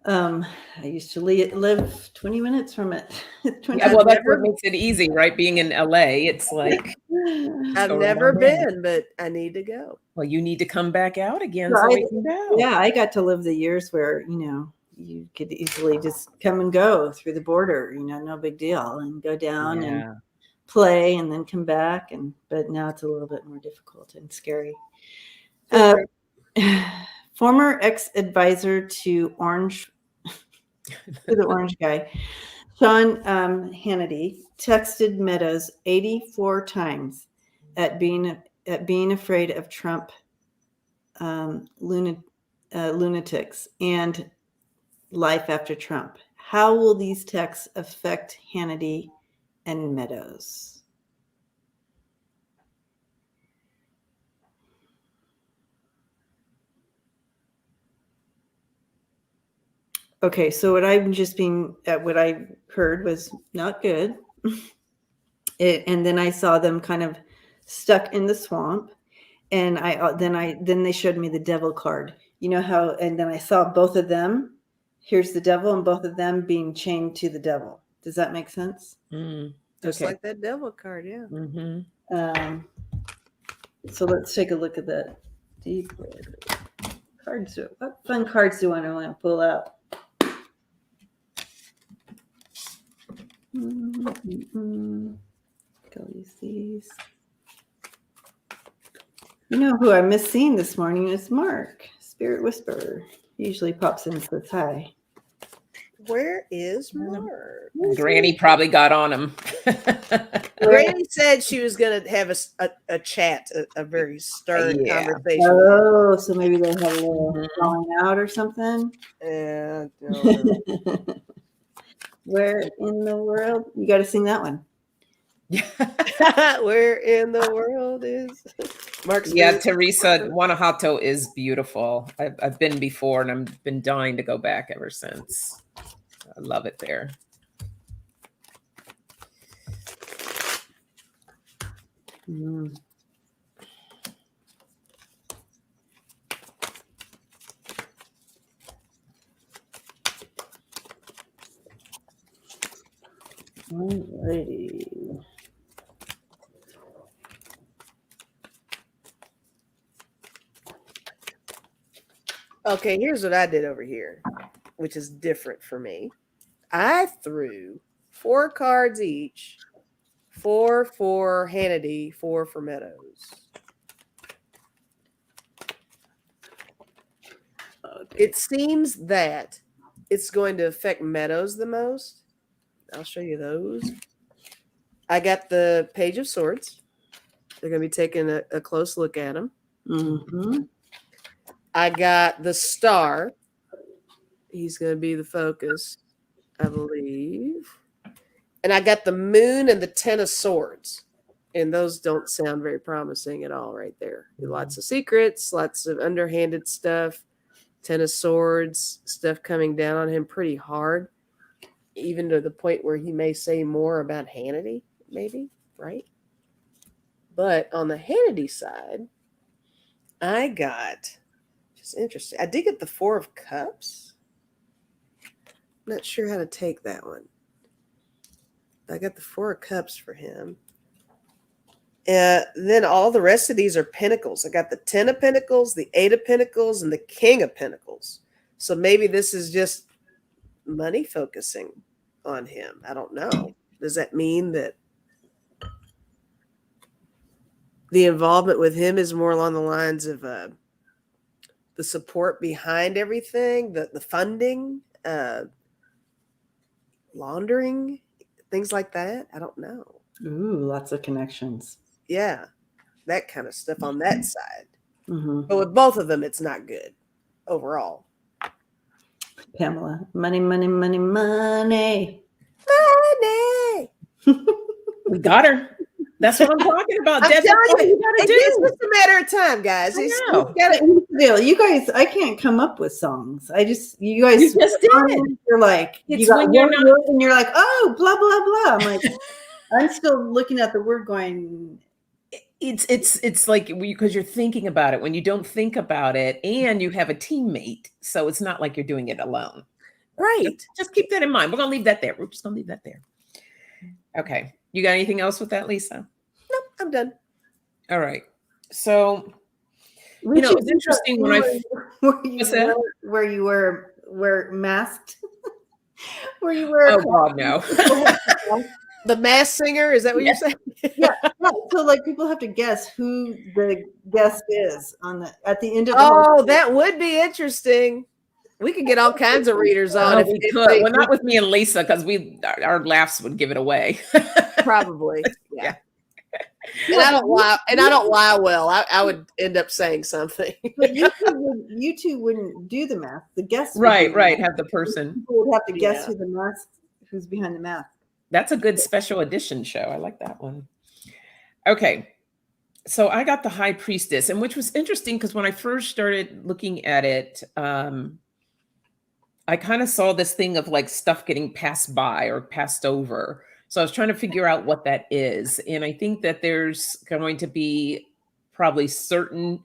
I used to live 20 minutes from it. Yeah, well, that's what makes it easy, right? Being in LA, it's like I've never been, but I need to go. Well, you need to come back out again. Well, So we can go. Yeah, I got to live the years where, you could easily just come and go through the border, no big deal, and go down and play and then come back. But now it's a little bit more difficult and scary. Former ex-advisor to the orange guy, Sean Hannity, texted Meadows 84 times at being afraid of Trump lunatics and life after Trump. How will these texts affect Hannity and Meadows? Okay, so what I heard was not good. And then I saw them kind of stuck in the swamp, and then they showed me the devil card, You know how, and then I saw both of them. Here's the devil, and both of them being chained to the devil. Does that make sense? Just Okay. like that devil card, yeah. So let's take a look at that deep cards. What fun cards do I want to pull out? Go use these. You know who I missed seeing this morning is Mark, Spirit Whisperer. He usually pops in and says hi. Where is Mark? Granny probably got on him. Granny said she was going to have a chat, a very stern conversation. Oh, so maybe they had a little falling out or something? I don't know. Where in the world? You got to sing that one. Where in the world is Mark's? Yeah, Teresa, Guanajuato is beautiful. I've been before and I've been dying to go back ever since. I love it there. Alrighty. Okay, here's what I did over here, which is different for me. I threw 4 cards each, 4 for Hannity, 4 for Meadows. It seems that it's going to affect Meadows the most. I'll show you those. I got the Page of Swords. They're going to be taking a close look at them. I got the Star. He's going to be the focus, I believe. And I got the Moon and the Ten of Swords. And those don't sound very promising at all right there. Lots of secrets, lots of underhanded stuff. Ten of Swords, stuff coming down on him pretty hard. Even to the point where he may say more about Hannity, maybe, right? But on the Hannity side, I got, just interesting, I did get the 4 of Cups. I'm not sure how to take that one. I got the 4 of Cups for him. Then all the rest of these are Pentacles. I got the 10 of Pentacles, the 8 of Pentacles, and the King of Pentacles. So maybe this is just money focusing on him. I don't know. Does that mean that the involvement with him is more along the lines of the support behind everything, the funding, laundering, things like that? I don't know. Ooh, lots of connections. Yeah, that kind of stuff on that side. But with both of them, it's not good overall. Pamela, money, money, money, money. Money. We got her. That's what I'm talking about. I'm Deb, telling that's what you, you gotta it's do. just a matter of time, guys. You guys, I can't come up with songs. You guys You just did. You're like, It's you got when you're one not- word and you're like, oh, blah, blah, blah. I'm like, I'm still looking at the word going. It's like because you're thinking about it when you don't think about it, and you have a teammate, so it's not like you're doing it alone. Right. Just keep that in mind. We're gonna leave that there. We're just gonna leave that there. Okay. You got anything else with that, Lisa? Nope, I'm done. All right. So, you know, it's interesting when where you were masked. Where you were. Oh God, no. The Masked Singer, is that what you're saying? Yeah. So like people have to guess who the guest is at the end of the Oh, that would be interesting. We could get all kinds of readers on. We could. Well, not with me and Lisa, because our laughs would give it away. Probably. Yeah. And I don't lie well. I would end up saying something. But you two wouldn't do the math. The guest right. Have the person. People would have to guess who's behind the mask. That's a good special edition show. I like that one. Okay. So I got the High Priestess, and which was interesting because when I first started looking at it, I kind of saw this thing of like stuff getting passed by or passed over. So I was trying to figure out what that is. And I think that there's going to be probably certain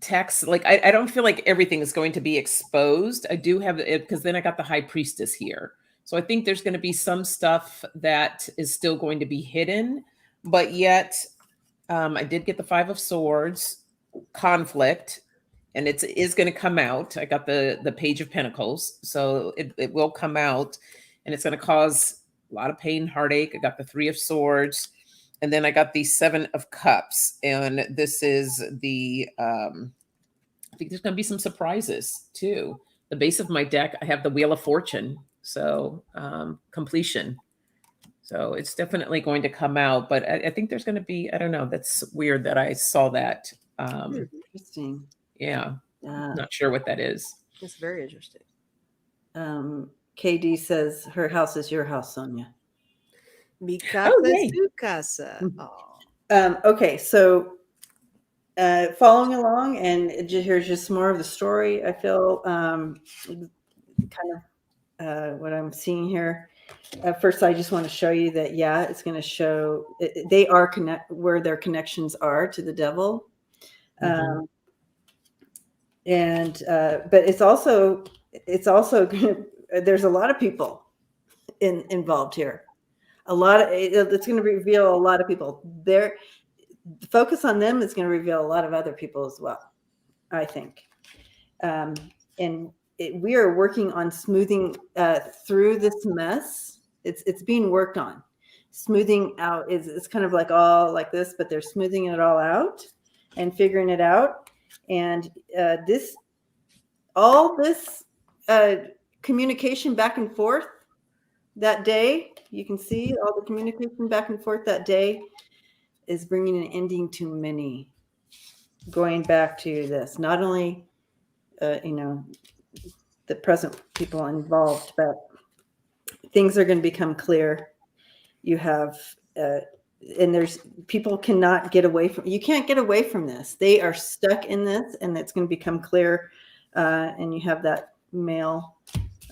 text. Like, I don't feel like everything is going to be exposed. I do have it because then I got the High Priestess here. So I think there's going to be some stuff that is still going to be hidden, but yet I did get the Five of Swords, conflict, and it is going to come out. I got the Page of Pentacles, so it will come out, and it's going to cause a lot of pain, heartache. I got the Three of Swords, and then I got the Seven of Cups, and this is the, I think there's going to be some surprises too. The base of my deck, I have the Wheel of Fortune, so completion. So it's definitely going to come out, but I think there's going to be, I don't know, that's weird that I saw that. Interesting. Yeah, not sure what that is. It's very interesting. KD says her house is your house, Sonja. Mi casa yay. es tu casa. Okay, so following along, and here's just more of the story. I feel kind of what I'm seeing here. First, I just want to show you that, yeah, it's going to show they are where their connections are to the devil. Mm-hmm. But it's also there's a lot of people involved here. It's going to reveal a lot of people. The focus on them is going to reveal a lot of other people as well, I think. We are working on smoothing through this mess. It's being worked on. Smoothing out it's kind of like all like this, but they're smoothing it all out and figuring it out. And all this communication back and forth that day, you can see all the communication back and forth that day is bringing an ending to many. Going back to this, not only the present people involved, but things are going to become clear. You have and there's people cannot get away from, you can't get away from this. They are stuck in this, and it's going to become clear. And you have that male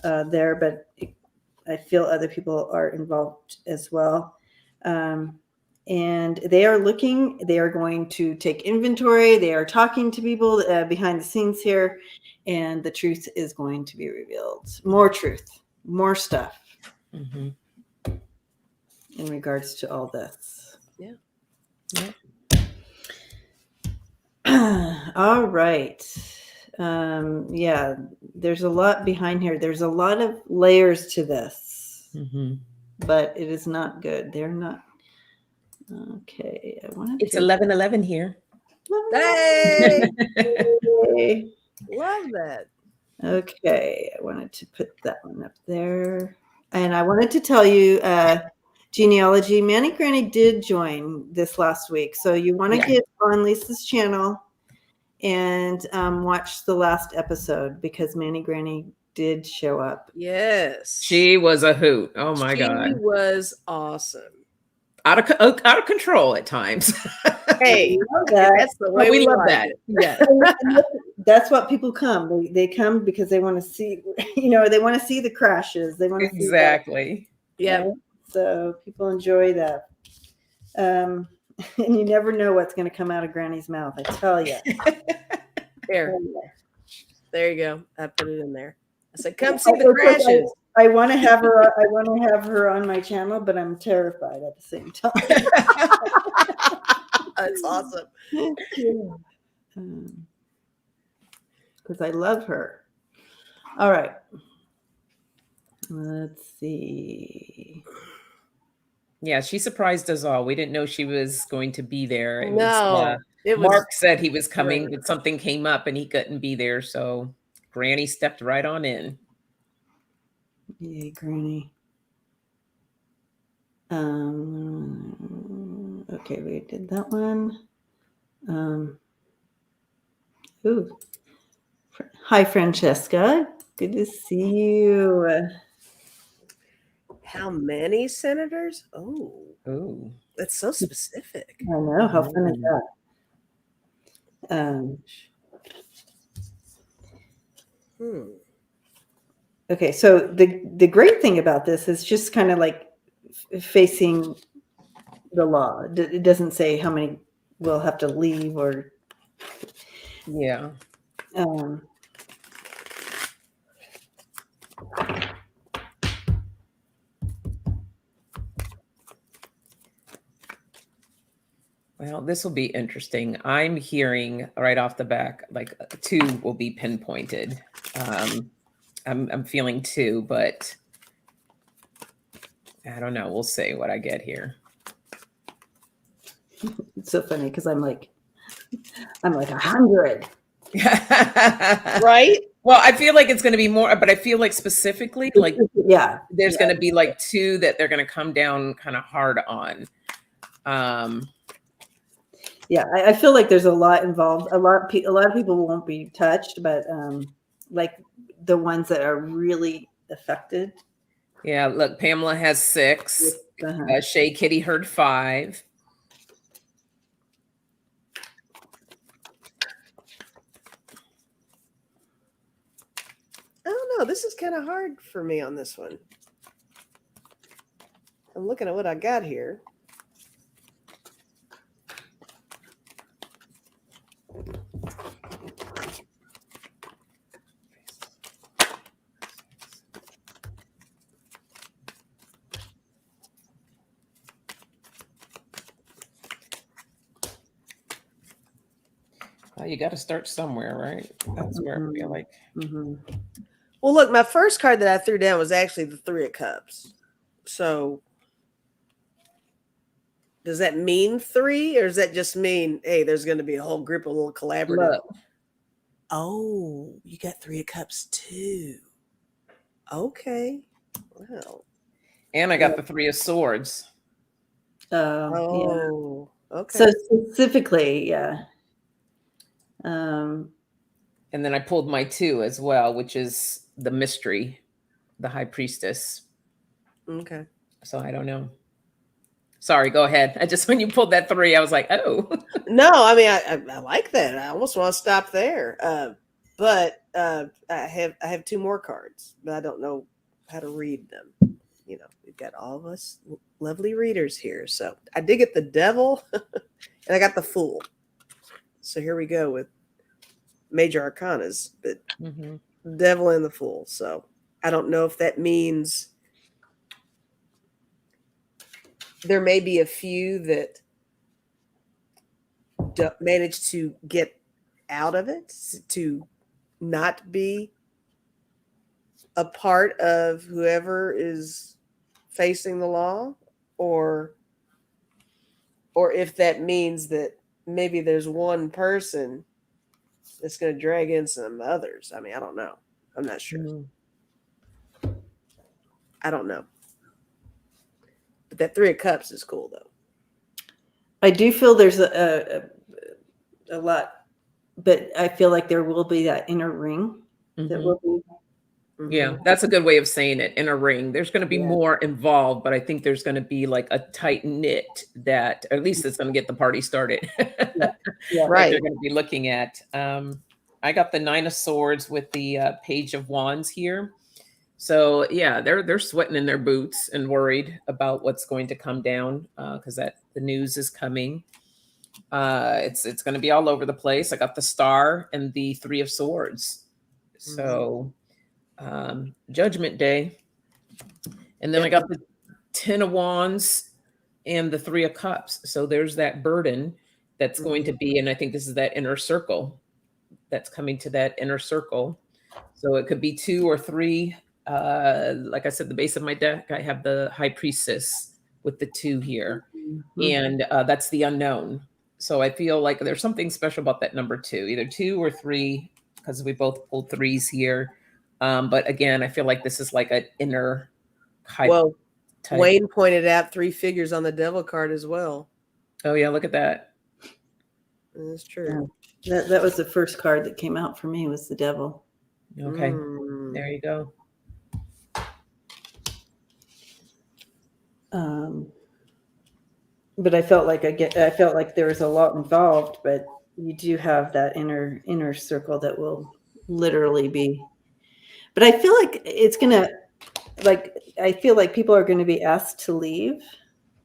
there, but I feel other people are involved as well. And they are going to take inventory. They are talking to people behind the scenes here, and the truth is going to be revealed. More truth, more stuff in regards to all this. Yeah. All right. Yeah, there's a lot behind here. There's a lot of layers to this, but it is not good. They're not. Okay. It's 11:11 here. Hey! Love that. Okay. I wanted to put that one up there. And I wanted to tell you, genealogy, Manny Granny did join this last week. So you want to get on Lisa's channel and watch the last episode, because Manny Granny did show up. Yes. She was a hoot. Oh my God. She was awesome. Out of control at times. Hey, that's the way we love like that. it. Yeah. That's what people come. They come because they want to see, they want to see the crashes. They want to exactly. See that, right? So people enjoy that. And you never know what's going to come out of Granny's mouth. I tell you. There you go. I put it in there. I said, "Come see the crashes." I want to have her. I want to have her on my channel, but I'm terrified at the same time. That's awesome. Because I love her. All right. Let's see. Yeah, she surprised us all. We didn't know she was going to be there. Mark said he was coming, but something came up and he couldn't be there. So Granny stepped right on in. Yay, Granny. Okay, we did that one. Hi, Francesca. Good to see you. How many senators? Oh, that's so specific. I know. How fun is that? Okay, so the great thing about this is just kind of like facing the law. It doesn't say how many will have to leave, or Yeah. Um, Well, this will be interesting. I'm hearing right off the back, like 2 will be pinpointed. I'm feeling 2, but I don't know. We'll see what I get here. it's so funny because I'm like 100. Right? Well, I feel like it's going to be more, but I feel like specifically, like Yeah, there's going to be like 2 that they're going to come down kind of hard on. yeah. I feel like there's a lot involved. A lot of people won't be touched, but like the ones that are really affected. Yeah, look, Pamela has 6. Shay Kitty heard 5. I don't know. This is kind of hard for me on this one. I'm looking at what I got here. Well, you got to start somewhere, right? That's where I feel like. Mm-hmm. Well, look, my first card that I threw down was actually the 3 of Cups. So does that mean 3, or does that just mean, hey, there's going to be a whole group of little collaborative? Look. Oh, you got 3 of Cups too. Okay. Wow. And I got the 3 of Swords. Oh, yeah. Okay. So specifically, yeah. And then I pulled my 2 as well, which is the mystery, the High Priestess. Okay. So I don't know. Sorry, go ahead. I just, when you pulled that 3, I was like, oh. No, I mean, I like that. I almost want to stop there. But I have 2 more cards, but I don't know how to read them. You know, we've got all of us lovely readers here. So I did get the Devil and I got the Fool. So here we go with major arcanas, but Devil and the Fool. So I don't know if that means there may be a few that manage to get out of it, to not be a part of whoever is facing the law, or if that means that maybe there's one person that's going to drag in some others. I mean, I don't know. I'm not sure. I don't know. But that 3 of Cups is cool, though. I do feel there's a lot, but I feel like there will be that inner ring that will be. Yeah, that's a good way of saying it. Inner ring. There's going to be more involved, but I think there's going to be like a tight knit that, or at least it's going to get the party started. Right. They're going to be looking at. I got the 9 of Swords with the Page of Wands here. So yeah, they're sweating in their boots and worried about what's going to come down because the news is coming. It's going to be all over the place. I got the Star and the 3 of Swords. So. Judgment Day, and then I got the 10 of Wands and the 3 of Cups. So there's that burden that's going to be, and I think this is that inner circle that's coming to that inner circle. So it could be 2 or 3. Like I said, the base of my deck, I have the High Priestess with the 2 here, and that's the unknown. So I feel like there's something special about that number 2, either 2 or 3, because we both pulled 3s here. But again, I feel like this is like an inner type. Well, Wayne pointed out 3 figures on the Devil card as well. Oh yeah, look at that. That's true. Yeah. That was the first card that came out for me, was the Devil. Okay, there you go. But I felt like there was a lot involved, but you do have that inner circle that will literally be. But I feel like it's gonna, I feel like people are going to be asked to leave,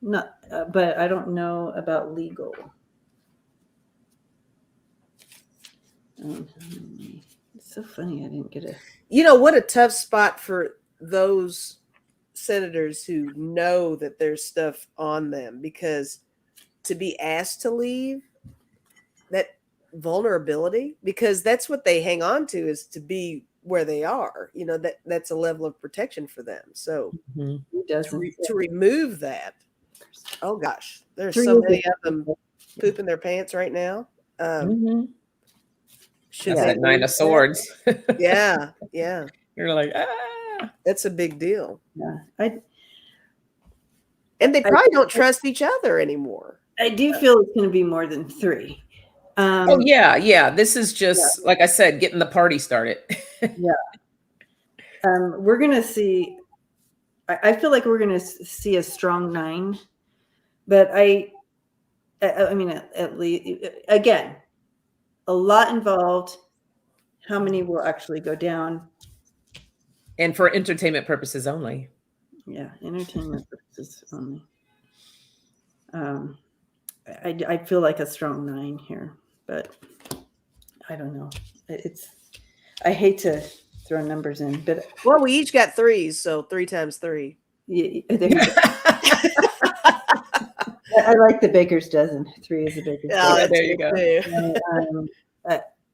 but I don't know about legal. It's so funny. I didn't get a. You know, what a tough spot for those senators who know that there's stuff on them, because to be asked to leave, that vulnerability, because that's what they hang on to, is to be where they are. You know, that's a level of protection for them. So Mm-hmm. Who doesn't? to remove that, oh gosh, there's Three so is many a- of them pooping their pants right now. Mm-hmm. Should That's they that Nine leave of that? Swords. Yeah, yeah, You're like, ah. that's a big deal. Yeah, And they probably don't trust each other anymore. I do feel it's going to be more than 3. Oh yeah, yeah. This is just like I said, getting the party started. Yeah. We're going to see. I feel like we're going to see a strong 9, but I mean, at least again, a lot involved. How many will actually go down? And for entertainment purposes only. Yeah, entertainment purposes only. I feel like a strong 9 here, but I don't know. I hate to throw numbers in, but Well, we each got 3s, so 3 times 3. there you go. I like the baker's dozen. 3 is a baker's dozen. Yeah, there you go.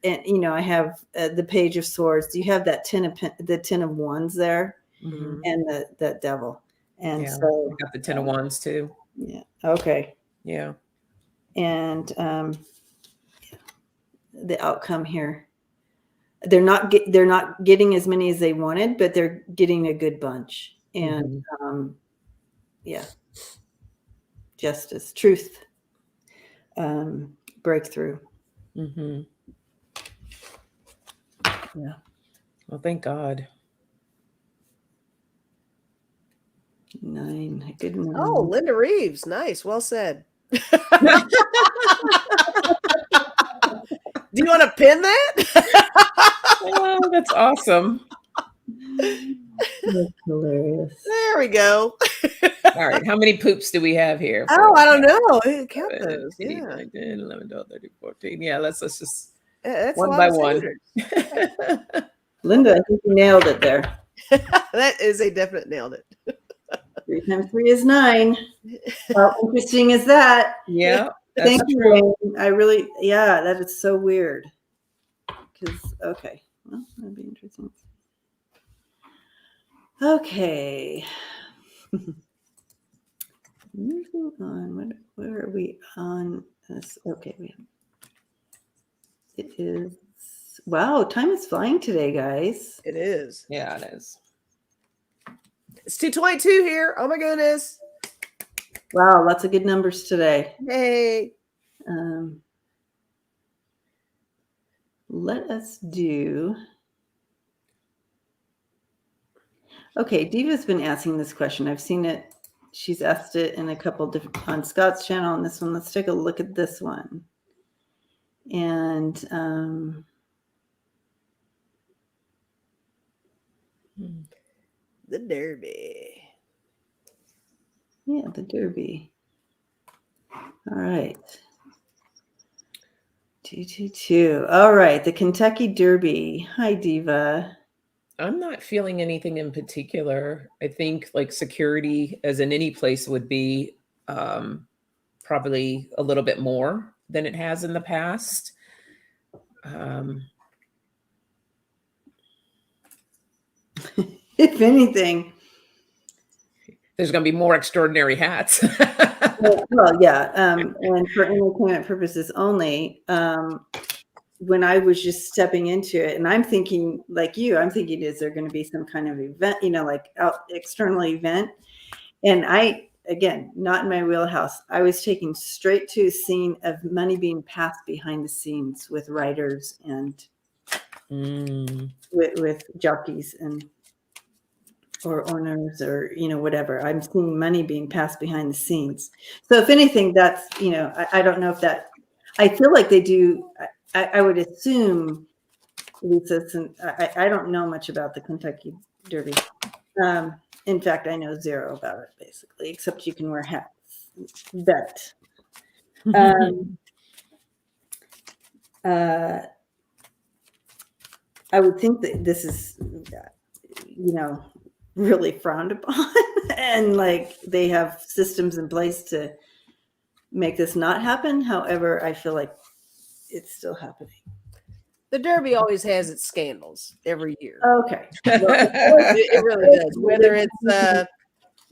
And you know, I have the Page of Swords. Do you have that the 10 of Wands there, Mm-hmm. and that Devil? And Yeah, so we got the 10 of Wands too. Yeah. Okay. Yeah. And the outcome here, they're not getting as many as they wanted, but they're getting a good bunch. And yeah, justice, truth, breakthrough. Mm-hmm. Yeah. Well, thank God. 9. Good morning. Oh, Linda Reeves. Nice. Well said. Do you want to pin that? Oh, that's awesome. That's hilarious. There we go. All right. How many poops do we have here? Oh, I don't know. Count those. 8, Yeah. 9, 10, 11, 12, 13, 14. Yeah, let's just That's one a lot by of one. senators. Linda, I think you nailed it there. That is a definite nailed it. 3 times 3 is 9. How interesting is that? Yeah. Thank you, Rayne. I really, that is so weird. Because, okay. Well, that'd be interesting. Okay. Moving on. Where are we on this? Okay. It is, wow, time is flying today, guys. It is. Yeah, it is. It's 2:22 here. Oh my goodness. Wow, lots of good numbers today. Hey. Let us do. Okay, Diva's been asking this question. I've seen it. She's asked it in a couple different on Scott's channel and this one. Let's take a look at this one. And The Derby. yeah, the Derby. All right. 222. All right, the Kentucky Derby. Hi, Diva. I'm not feeling anything in particular. I think like security, as in any place, would be probably a little bit more than it has in the past. If anything, there's going to be more extraordinary hats. well, yeah, and for entertainment purposes only. When I was just stepping into it, and I'm thinking like you, I'm thinking, is there going to be some kind of event, like external event? And again, not in my wheelhouse. I was taken straight to a scene of money being passed behind the scenes with writers and with jockeys or owners or whatever. I'm seeing money being passed behind the scenes. So if anything, that's I don't know if that. I feel like they do. I would assume, Lisa, I don't know much about the Kentucky Derby. In fact, I know zero about it, basically, except you can wear hats. Bet. I would think that this is, really frowned upon, and like they have systems in place to make this not happen. However, I feel like it's still happening. The Derby always has its scandals every year. Okay. It really does. Whether it's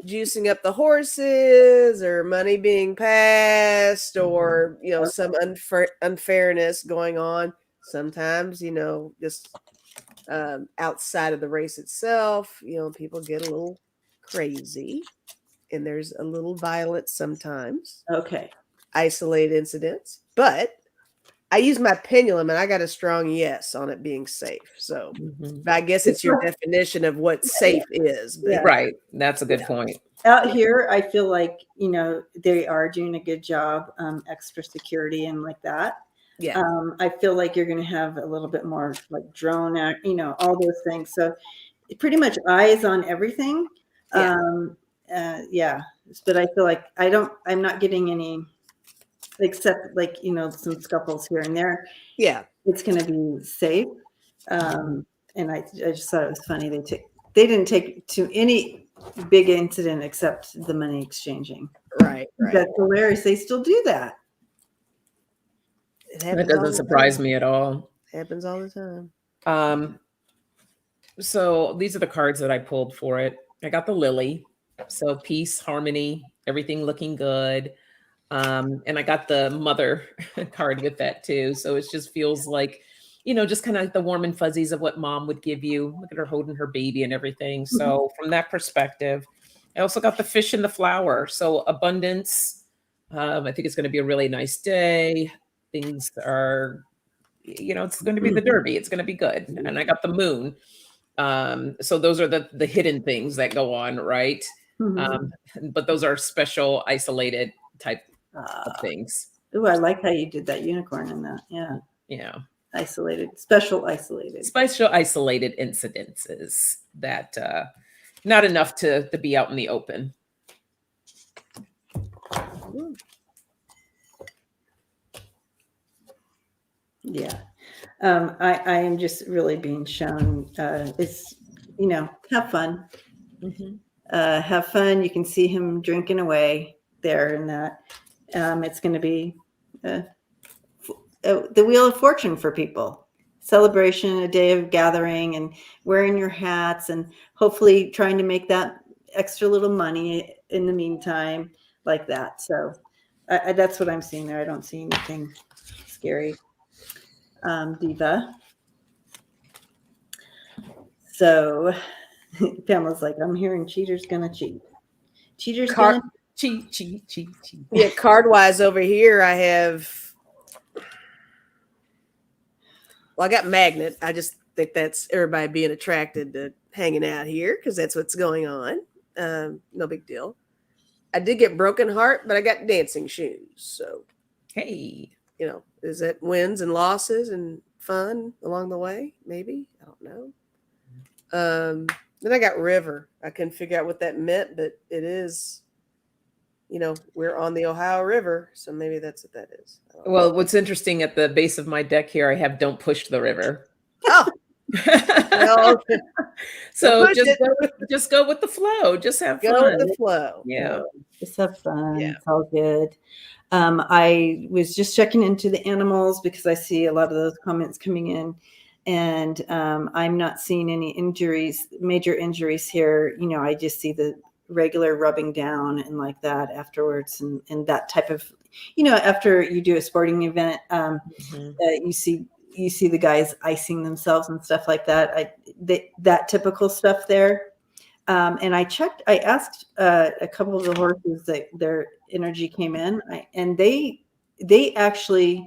juicing up the horses or money being passed or, some unfairness going on. Sometimes, just outside of the race itself, people get a little crazy and there's a little violence sometimes. Okay. Isolated incidents. But I use my pendulum and I got a strong yes on it being safe. So I guess it's your definition of what safe is. But Right. That's a good point. Out here, I feel like, they are doing a good job, extra security and like that. Yeah. I feel like you're going to have a little bit more like drone, all those things. So pretty much eyes on everything. Yeah. But I feel like I'm not getting any, except like, some scuffles here and there. Yeah. It's going to be safe. And I just thought it was funny. They didn't take to any big incident except the money exchanging. Right. That's hilarious. They still do that. That doesn't surprise me at all. Happens all the time. So these are the cards that I pulled for it. I got the Lily. So peace, harmony, everything looking good. And I got the Mother card with that too. So it just feels like, just kind of like the warm and fuzzies of what mom would give you. Look at her holding her baby and everything. So from that perspective, I also got the Fish and the Flower. So abundance. I think it's going to be a really nice day. Things are, it's going to be the Derby. It's going to be good. And I got the Moon. So those are the hidden things that go on, right? But those are special, isolated type of things. Oh, I like how you did that unicorn in that. Yeah. Yeah. Special isolated incidences that not enough to be out in the open. Yeah. I am just really being shown it's, have fun. Have fun. You can see him drinking away there and that. It's going to be the Wheel of Fortune for people. Celebration, a day of gathering and wearing your hats and hopefully trying to make that extra little money in the meantime, like that. So that's what I'm seeing there. I don't see anything scary. Diva. So Pamela's like, I'm hearing cheaters gonna cheat. Cheaters gonna cheat. Yeah, card wise over here, I have. Well, I got Magnet. I just think that's everybody being attracted to hanging out here because that's what's going on. No big deal. I did get Broken Heart, but I got Dancing Shoes. So, hey, is that wins and losses and fun along the way? Maybe. I don't know. Then I got River. I couldn't figure out what that meant, but it is, we're on the Ohio River. So maybe that's what that is. Well, what's interesting at the base of my deck here, I have Don't Push the River. Oh. Well, so just go with the flow. Just have fun. Go with the flow. Yeah. Just have fun. Yeah. It's all good. I was just checking into the animals because I see a lot of those comments coming in. And I'm not seeing any major injuries here. I just see the regular rubbing down and like that afterwards. And that type of, after you do a sporting event, you see the guys icing themselves and stuff like that. That typical stuff there. And I asked a couple of the horses that their energy came in, and they actually,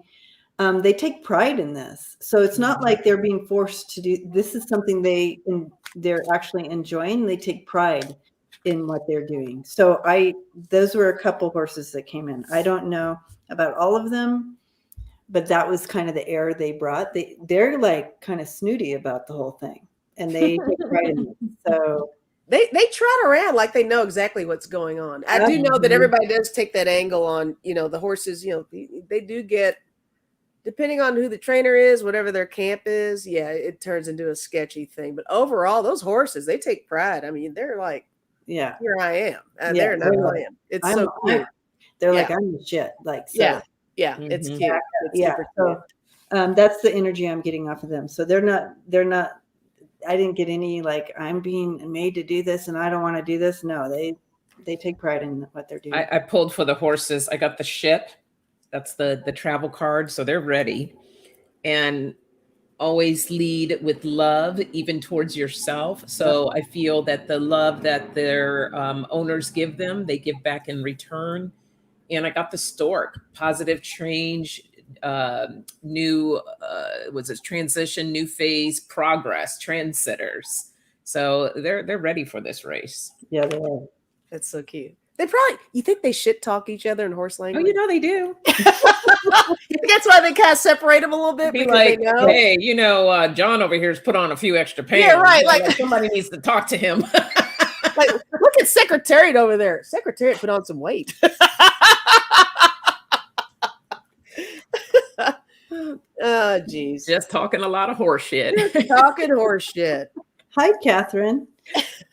they take pride in this. So it's not like they're being forced to do. This is something they're actually enjoying. They take pride in what they're doing. So those were a couple horses that came in. I don't know about all of them, but that was kind of the air they brought. They're like kind of snooty about the whole thing, and they take pride in it. So they trot around like they know exactly what's going on. I do know that everybody does take that angle on, the horses, they do get depending on who the trainer is, whatever their camp is, yeah, it turns into a sketchy thing. But overall, those horses, they take pride. I mean, they're like, Yeah. here I am. Yeah, They're not they're like, playing. It's I'm, so cute. they're Yeah. like, I'm the shit. Like, so. Yeah. Yeah. It's Mhm. cute. It's Yeah. super cute. So that's the energy I'm getting off of them. So they're not, I didn't get any like, I'm being made to do this and I don't want to do this. No, they take pride in what they're doing. I pulled for the horses. I got the ship. That's the travel card. So they're ready. And always lead with love, even towards yourself. So I feel that the love that their owners give them, they give back in return. And I got the stork, positive change, new, was it transition, new phase, progress, trendsetters. So they're ready for this race. Yeah, they are. That's so cute. They probably, you think they shit talk each other in horse Oh, language? you know they do. That's why they kind of separate them a little bit. Be Because like, they know. hey, you know, John over here's put on a few extra pounds. Yeah, right, You know, like- somebody needs to talk to him. Like, look at Secretariat over there. Secretariat put on some weight. Oh, geez. Just talking a lot of horse shit. Talking horse shit. Hi, Catherine.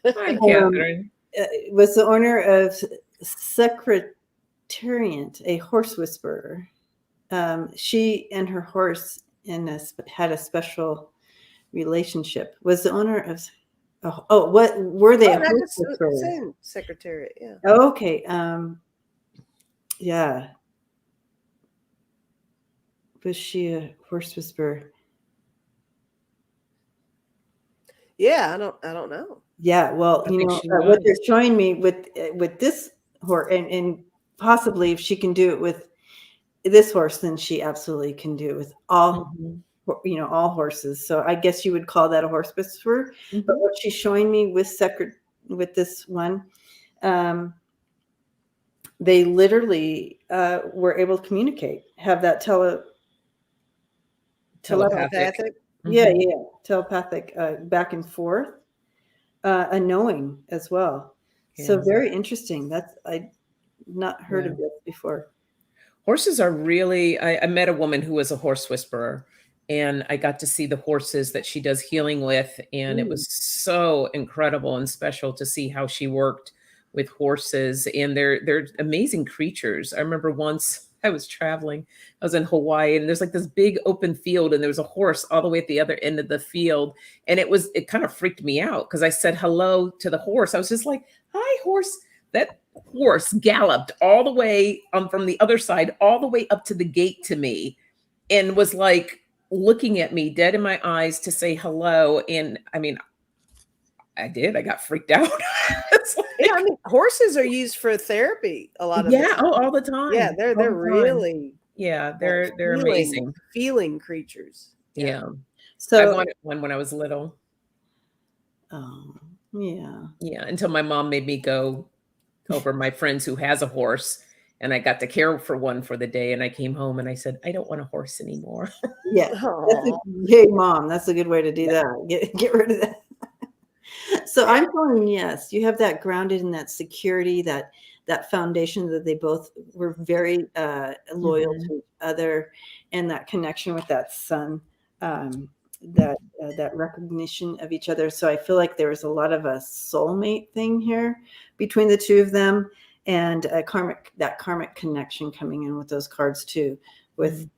Hi, Catherine. Was the owner of Secretariat, a horse whisperer. She and her horse had a special relationship. Was the owner of what were they? A horse whisperer? Same Secretariat, yeah. Oh, okay. Yeah. Was she a horse whisperer? Yeah, I don't know. Yeah, well, I you think know she what was. they're showing me with this horse, and possibly if she can do it with this horse, then she absolutely can do it with all, all horses. So I guess you would call that a horse whisperer. Mhm. But what she's showing me with this one, they literally were able to communicate, have that Telepathic. yeah, telepathic back and forth, a knowing as well. So Yeah. very interesting. I'd not heard of this before. Horses are really, I met a woman who was a horse whisperer, and I got to see the horses that she does healing with. And it was so incredible and special to see how she worked with horses, and they're amazing creatures. I remember once I was traveling, I was in Hawaii, and there's like this big open field, and there was a horse all the way at the other end of the field. And it kind of freaked me out because I said hello to the horse. I was just like, hi, horse. That horse galloped all the way from the other side, all the way up to the gate to me, and was like looking at me dead in my eyes to say hello. And I mean, I got freaked out. It's like, Yeah, I mean, horses are used for therapy a lot of the time. all the time. Yeah, they're All the time. really they're feeling- amazing. feeling creatures. Yeah. I So wanted one when I was little. yeah. Yeah, until my mom made me go over my friends who has a horse, and I got to care for one for the day. And I came home and I said, I don't want a horse anymore. Yeah. Aw. Hey, Mom, that's a good way to do that. Get rid of that. So I'm feeling, yes, you have that grounded in that security, that foundation that they both were very loyal to each other, and that connection with that son, that recognition of each other. So I feel like there was a lot of a soulmate thing here between the two of them, and that karmic connection coming in with those cards too, with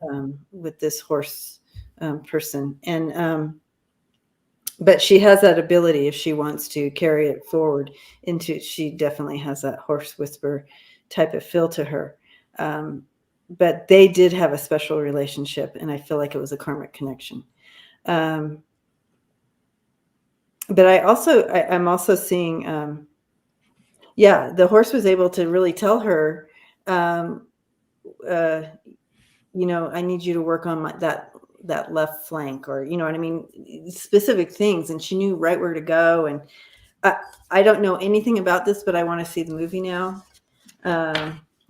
this horse person. And but she has that ability, if she wants to carry it forward she definitely has that horse whisper type of feel to her. But they did have a special relationship, and I feel like it was a karmic connection. But I'm also seeing, the horse was able to really tell her, I need you to work on that left flank, or, you know what I mean? Specific things. And she knew right where to go. And I don't know anything about this, but I want to see the movie now.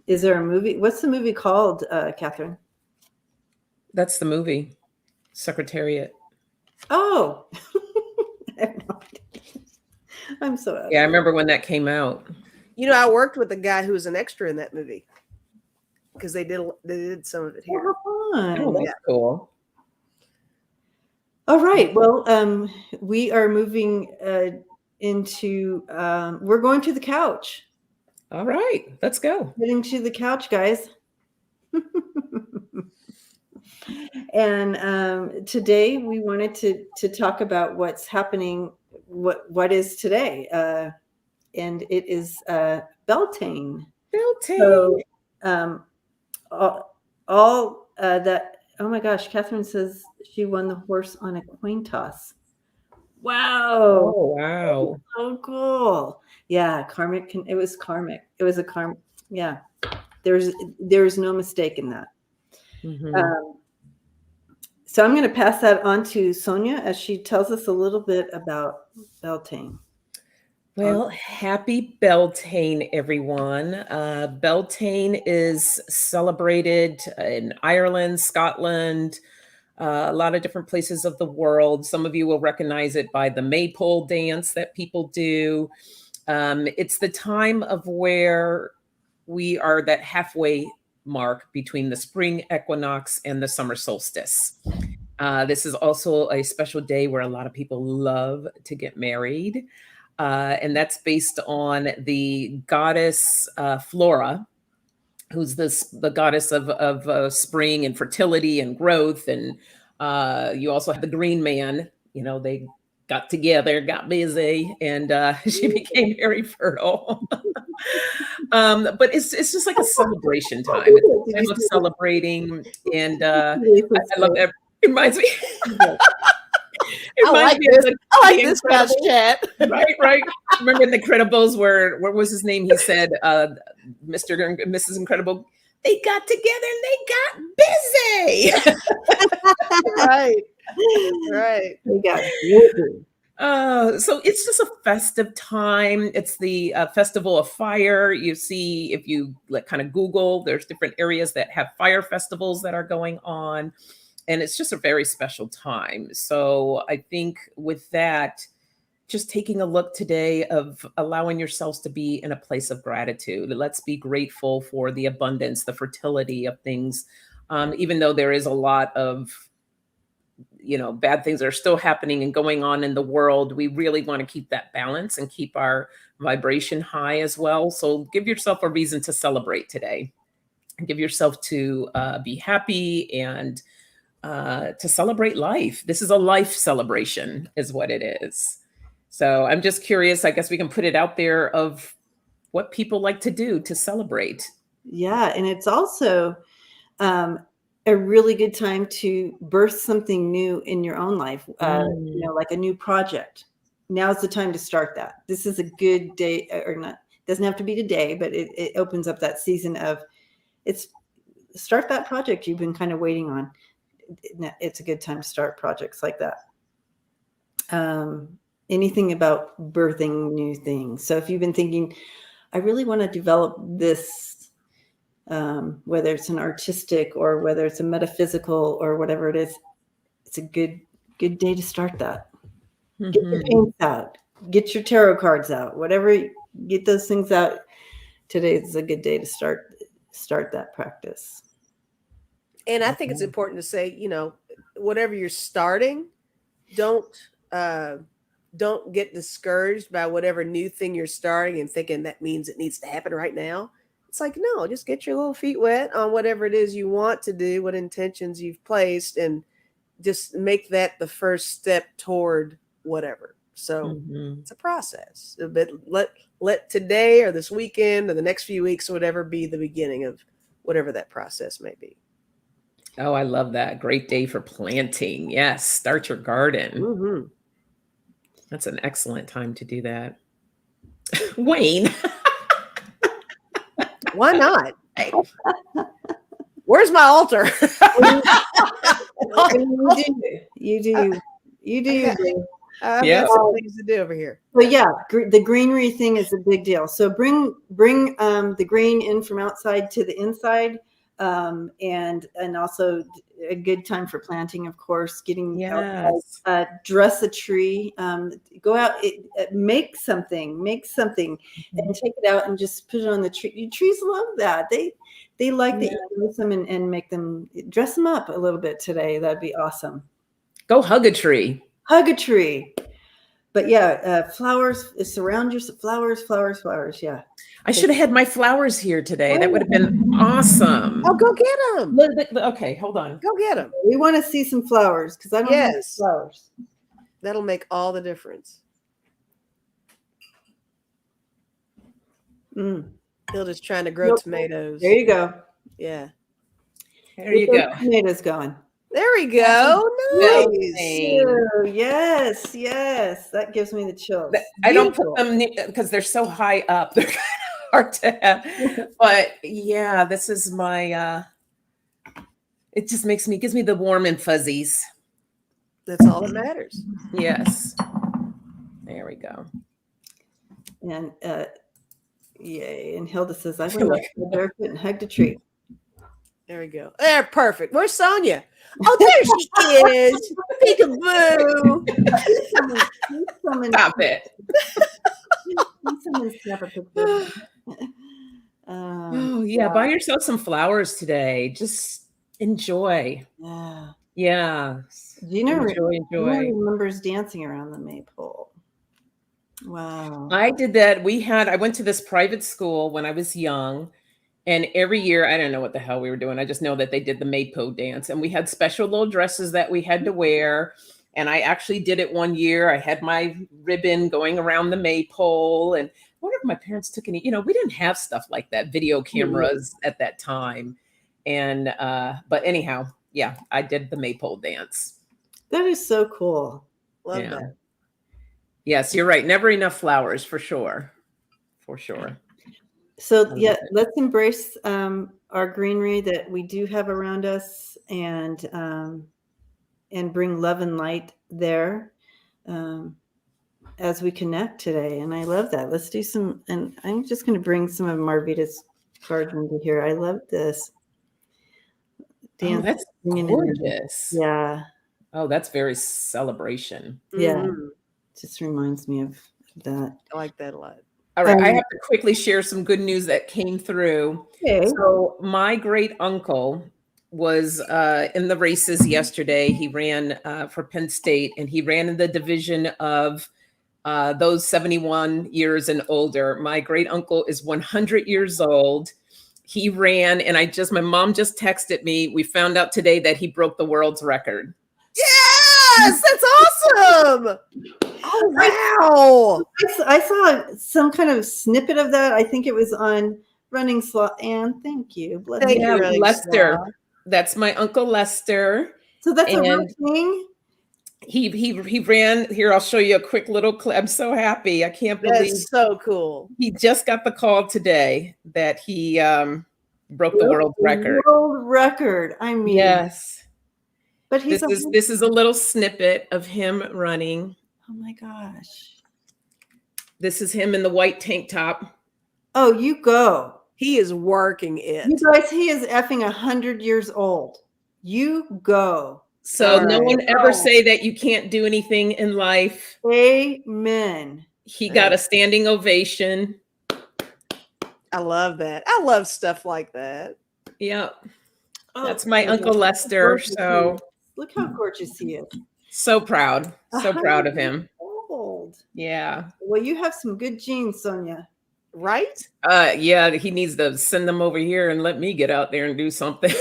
Is there a movie? What's the movie called, Catherine? That's the movie, Secretariat. Oh, I have no idea. I'm so out. Yeah, I remember when that came out. You know, I worked with a guy who was an extra in that movie. because they did some of it here. Oh, how fun. Oh, that's cool. All right. Well, we are moving into. We're going to the couch. All right, let's go. Getting to the couch, guys. And today we wanted to talk about what's happening. What is today? And it is Beltane. Beltane. So all that. Oh my gosh, Catherine says she won the horse on a coin toss. Wow. Oh, wow. So cool. Yeah, karmic. It was karmic. It was a karmic. Yeah. There's no mistake in that. Mm-hmm. So I'm going to pass that on to Sonja as she tells us a little bit about Beltane. Well, happy Beltane, everyone. Beltane is celebrated in Ireland, Scotland, a lot of different places of the world. Some of you will recognize it by the maypole dance that people do. It's the time of where we are that halfway mark between the spring equinox and the summer solstice. This is also a special day where a lot of people love to get married. And that's based on the goddess Flora, who's the goddess of spring and fertility and growth. And you also have the green man. You know, they got together, got busy, and she became very fertile. But it's just like a celebration time. It's a time of celebrating, and I love that. It reminds me. I like this kind of chat. Right. Remember in The Incredibles where what was his name? He said, Mr. and Mrs. Incredible, they got together and they got busy. Right. They got busy. So it's just a festive time. It's the Festival of Fire. You see, if you kind of Google, there's different areas that have fire festivals that are going on. And it's just a very special time. So I think with that, just taking a look today of allowing yourselves to be in a place of gratitude. Let's be grateful for the abundance, the fertility of things, even though there is a lot of, bad things that are still happening and going on in the world. We really want to keep that balance and keep our vibration high as well. So give yourself a reason to celebrate today. Give yourself to be happy and to celebrate life. This is a life celebration is what it is. So I'm just curious, I guess we can put it out there of what people like to do to celebrate. Yeah. And it's also a really good time to birth something new in your own life, like a new project. Now's the time to start that. This is a good day, or not, doesn't have to be today, but it opens up that season of start that project you've been kind of waiting on. It's a good time to start projects like that. Anything about birthing new things. So if you've been thinking, I really want to develop this, whether it's an artistic or whether it's a metaphysical or whatever it is, it's a good day to start that. Mm-hmm. Get your paints out, get your tarot cards out, whatever, get those things out. Today is a good day to start that practice. And I think it's important to say, whatever you're starting, don't get discouraged by whatever new thing you're starting and thinking that means it needs to happen right now. It's like, no, just get your little feet wet on whatever it is you want to do, what intentions you've placed, and just make that the first step toward whatever. So It's a process. But let today or this weekend or the next few weeks or whatever be the beginning of whatever that process may be. Oh, I love that. Great day for planting. Yes. Start your garden. Mm-hmm. That's an excellent time to do that. Wayne. Why not? Where's my altar? You do. Got some things to do over here. But yeah, the greenery thing is a big deal. So bring the green in from outside to the inside. and also a good time for planting, of course, getting Yes. dress a tree, go out, make something, and take it out and just put it on the tree. Trees love that. They like that you dress them and make them, dress them up a little bit today. That'd be awesome. Go hug a tree. Hug a tree. But yeah, flowers, surround yourself, flowers. Yeah. I should have had my flowers here today. That would have been awesome. Oh, go get them. Okay, hold on. Go get them. We want to see some flowers because I don't have flowers. That'll make all the difference. Hilda's trying to grow tomatoes. There you go. Yeah. There you go. Tomatoes going. There we go. Nice. Yes. That gives me the chills. I don't put them because they're so high up. They're kind of hard to have. But yeah, this is my, it just gives me the warm and fuzzies. That's all that matters. Yes. There we go. And yay. And Hilda says, I went barefoot and hugged a tree. There we go. There, perfect. Where's Sonja? Oh, there she is. Peekaboo. Stop it. Oh, yeah. Buy yourself some flowers today. Just enjoy. Yeah. Gina remembers dancing around the maypole. Wow. I did that. I went to this private school when I was young. And every year, I don't know what the hell we were doing. I just know that they did the maypole dance. And we had special little dresses that we had to wear. And I actually did it one year. I had my ribbon going around the maypole. And I wonder if my parents took any, we didn't have stuff like that, video cameras at that time. And, but anyhow, yeah, I did the maypole dance. That is so cool. Love that. Yes, you're right. Never enough flowers, for sure. For sure. So yeah, let's embrace our greenery that we do have around us, and bring love and light there as we connect today. And I love that. Let's do some. And I'm just going to bring some of Marvita's cards into here. I love this. Oh, that's gorgeous. Yeah. Oh, that's very celebration. Yeah. Just reminds me of that. I like that a lot. All right, I have to quickly share some good news that came through. Okay. So my great uncle was in the races yesterday. He ran for Penn State, and he ran in the division of those 71 years and older. My great uncle is 100 years old. He ran, and my mom just texted me. We found out today that he broke the world's record. Yes, that's awesome. Oh, wow. I saw some kind of snippet of that. I think it was on Running Slow. And thank you. Thank you, Lester. That's my Uncle Lester. So that's a real thing? He ran. Here, I'll show you a quick little clip. I'm so happy. I can't believe. That's so cool. He just got the call today that he broke the world record. World record. I mean. Yes. But this is a little snippet of him running. Oh my gosh. This is him in the white tank top. Oh, you go. He is working it. You guys, he is effing 100 years old. You go. So no one ever say that you can't do anything in life. Amen. He got a standing ovation. I love that. I love stuff like that. Yeah. Oh, that's my Uncle Lester. So look how gorgeous he is. So proud. So proud of him. Old. Yeah. Well, you have some good genes, Sonja. Right? Yeah, he needs to send them over here and let me get out there and do something.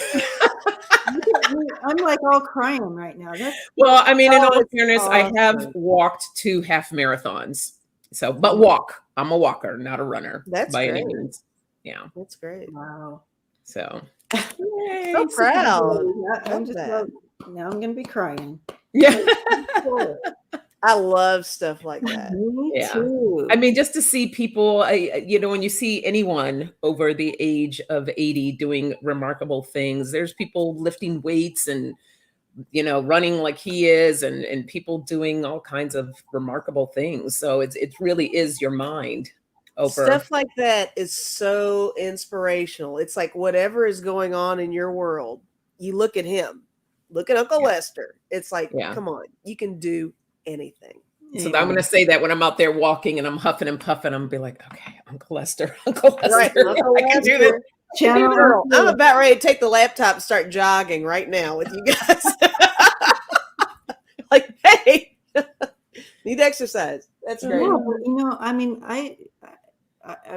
I'm like all crying right now. Well, I mean, in all fairness, awesome. I have walked 2 half marathons. So, but walk. I'm a walker, not a runner. That's by great. Any means. Yeah. That's great. Wow. So, so proud. I'm just now I'm gonna be crying. Yeah. I love stuff like that. Me too. I mean, just to see people, when you see anyone over the age of 80 doing remarkable things, there's people lifting weights and, running like he is, and people doing all kinds of remarkable things. So it really is your mind Stuff like that is so inspirational. It's like whatever is going on in your world, you look at him, look at Uncle Lester. It's like, come on, you can do anything. So I'm going to say that when I'm out there walking and I'm huffing and puffing, I'm going to be like, okay, Uncle Lester, Uncle Lester, right, Uncle I can do this. Girl, I'm about ready to take the laptop and start jogging right now with you guys. Like, hey, need exercise. That's great. Yeah, but, you know, I mean, I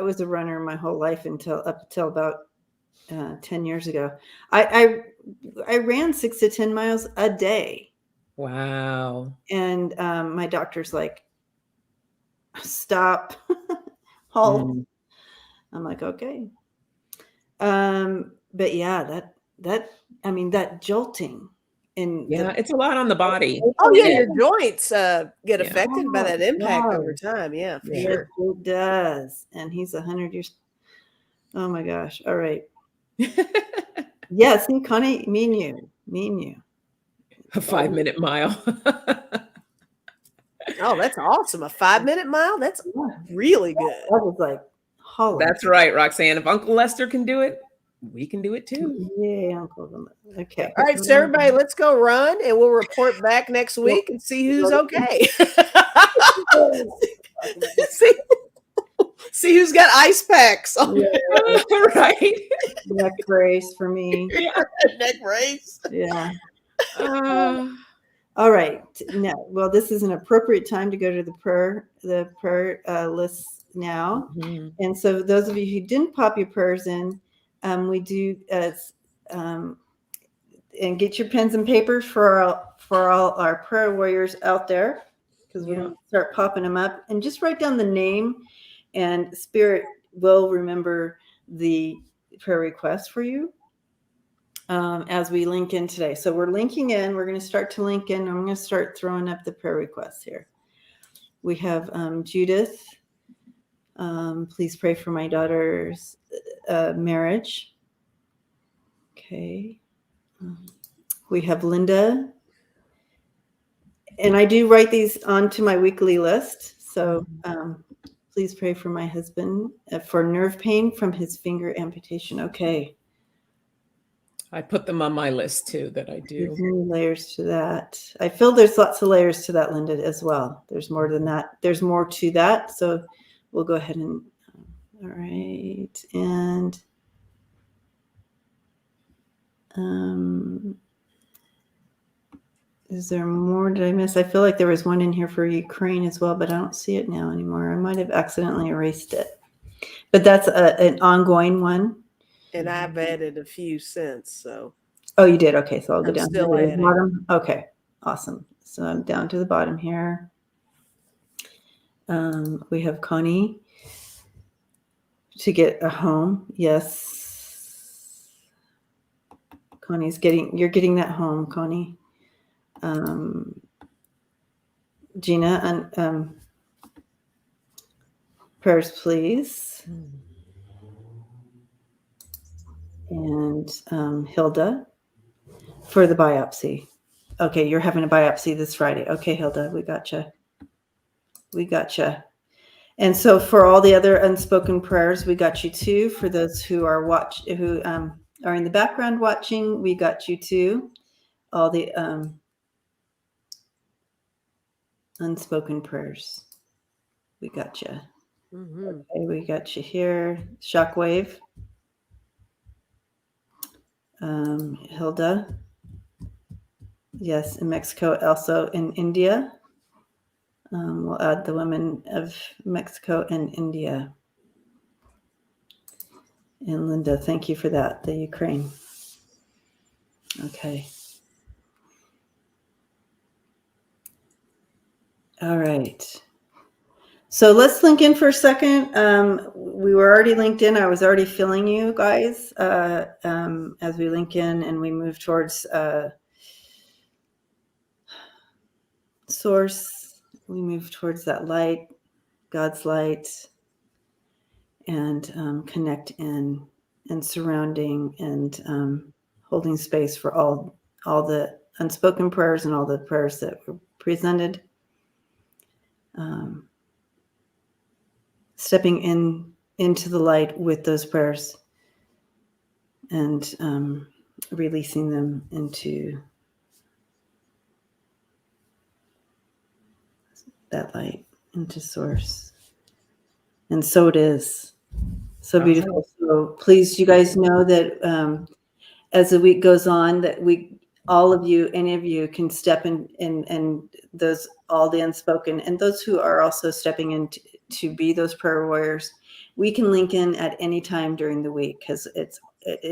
was a runner my whole life up until about 10 years ago. I ran 6 to 10 miles a day. Wow. And my doctor's like, stop, halt. I'm like, okay. But yeah, that jolting. And it's a lot on the body. Oh yeah, your joints get affected by that impact over time. Yeah, for sure. It does. And he's 100 years. Oh my gosh. All right. Yeah, see, Connie, me and you. A 5-minute mile. Oh, that's awesome. A 5-minute mile? That's really good. That was like holler. That's right, Roxanne. If Uncle Lester can do it, we can do it too. Yeah, Uncle. Okay. All right, so everybody, let's go run and we'll report back next week and see who's okay. See who's got ice packs. Right. Neck brace for me. Neck brace. Yeah. All right. Now, well, this is an appropriate time to go to the prayer list now. And so those of you who didn't pop your prayers in, we do and get your pens and papers for all our prayer warriors out there, because we're going to start popping them up, and just write down the name, and Spirit will remember the prayer request for you as we link in today. So we're linking in. We're going to start to link in. I'm going to start throwing up the prayer requests here. We have Judith. Please pray for my daughter's marriage. Okay. We have Linda. And I do write these onto my weekly list. So please pray for my husband for nerve pain from his finger amputation. Okay. I put them on my list too, that I do. There's many layers to that. I feel there's lots of layers to that, Linda, as well. There's more than that. There's more to that. So we'll go ahead and, all right. And is there more? Did I miss? I feel like there was one in here for Ukraine as well, but I don't see it now anymore. I might have accidentally erased it. But that's an ongoing one. And I've added a few since, so. Oh, you did? Okay, so I'll go I'm down to still the adding. bottom. Okay, awesome. So I'm down to the bottom here. We have Connie to get a home. Yes. You're getting that home, Connie. Gina, and prayers, please. And Hilda for the biopsy. Okay, you're having a biopsy this Friday. Okay, Hilda, we gotcha. And so for all the other unspoken prayers, we got you too. For those who are are in the background watching, we got you too. All the unspoken prayers, we got you. Okay, we got you here. Shockwave. Hilda. Yes, in Mexico, also in India. We'll add the women of Mexico and India. And Linda, thank you for that, the Ukraine. Okay. All right. So let's link in for a second. We were already linked in. I was already feeling you guys as we link in and we move towards source. We move towards that light, God's light, and connect in and surrounding and holding space for all the unspoken prayers and all the prayers that were presented. stepping into the light with those prayers and releasing them into that light, into source. And so it is. So beautiful. So please, you guys know that as the week goes on, that all of you, any of you can step in and those, all the unspoken, and those who are also stepping in to be those prayer warriors, we can link in at any time during the week, because it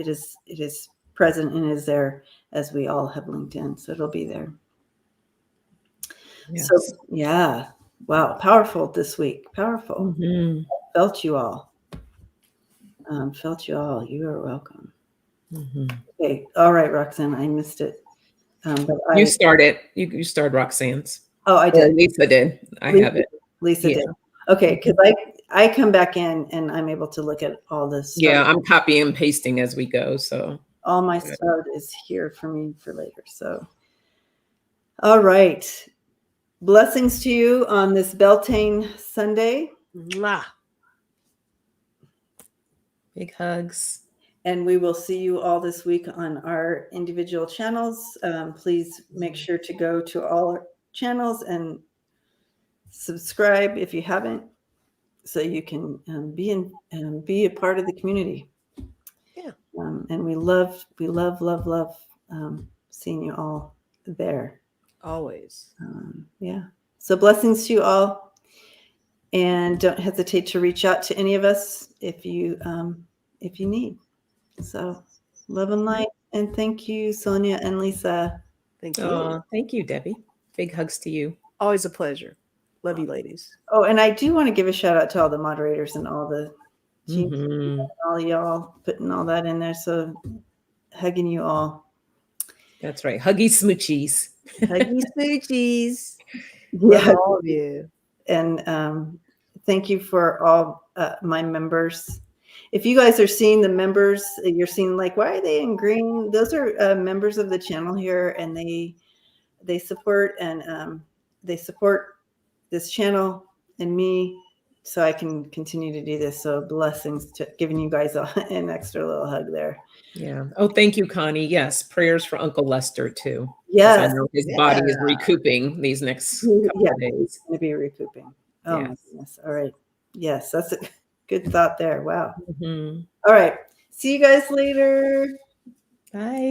is present and is there as we all have linked in. So it'll be there. Yes. So yeah. Wow. Powerful this week. Powerful. Mm-hmm. Felt you all. You are welcome. Mm-hmm. Okay. All right, Roxanne. I missed it. But You started. You started Roxanne's. Oh, I Or did. Lisa did. I have it. Lisa did. Okay, because I come back in and I'm able to look at all this stuff. Yeah, I'm copying and pasting as we go. So all my stuff is here for me for later. So, all right. Blessings to you on this Beltane Sunday. Mwah. Big hugs. And we will see you all this week on our individual channels. Please make sure to go to all our channels and subscribe if you haven't, so you can be a part of the community. Yeah. And we love seeing you all there. Always. Yeah. So blessings to you all. And don't hesitate to reach out to any of us if you need. So love and light. And thank you, Sonja and Lisa. Thank you. Thank you, Debbie. Big hugs to you. Always a pleasure. Love you, ladies. Oh, and I do want to give a shout out to all the moderators and all the all y'all putting all that in there. So hugging you all. That's right. Huggy smoochies. Huggy smoochies. Yeah. Love all of you. And thank you for all my members. If you guys are seeing the members, you're seeing like, why are they in green? Those are members of the channel here, and they support and they support this channel and me, so I can continue to do this. So blessings to giving you guys an extra little hug there. Yeah. Oh, thank you, Connie. Yes. Prayers for Uncle Lester too. Yes. I know his body is recouping these next couple of days. He's going to be recouping. Oh my goodness. All right. Yes. That's a good thought there. Wow. All right. See you guys later. Bye.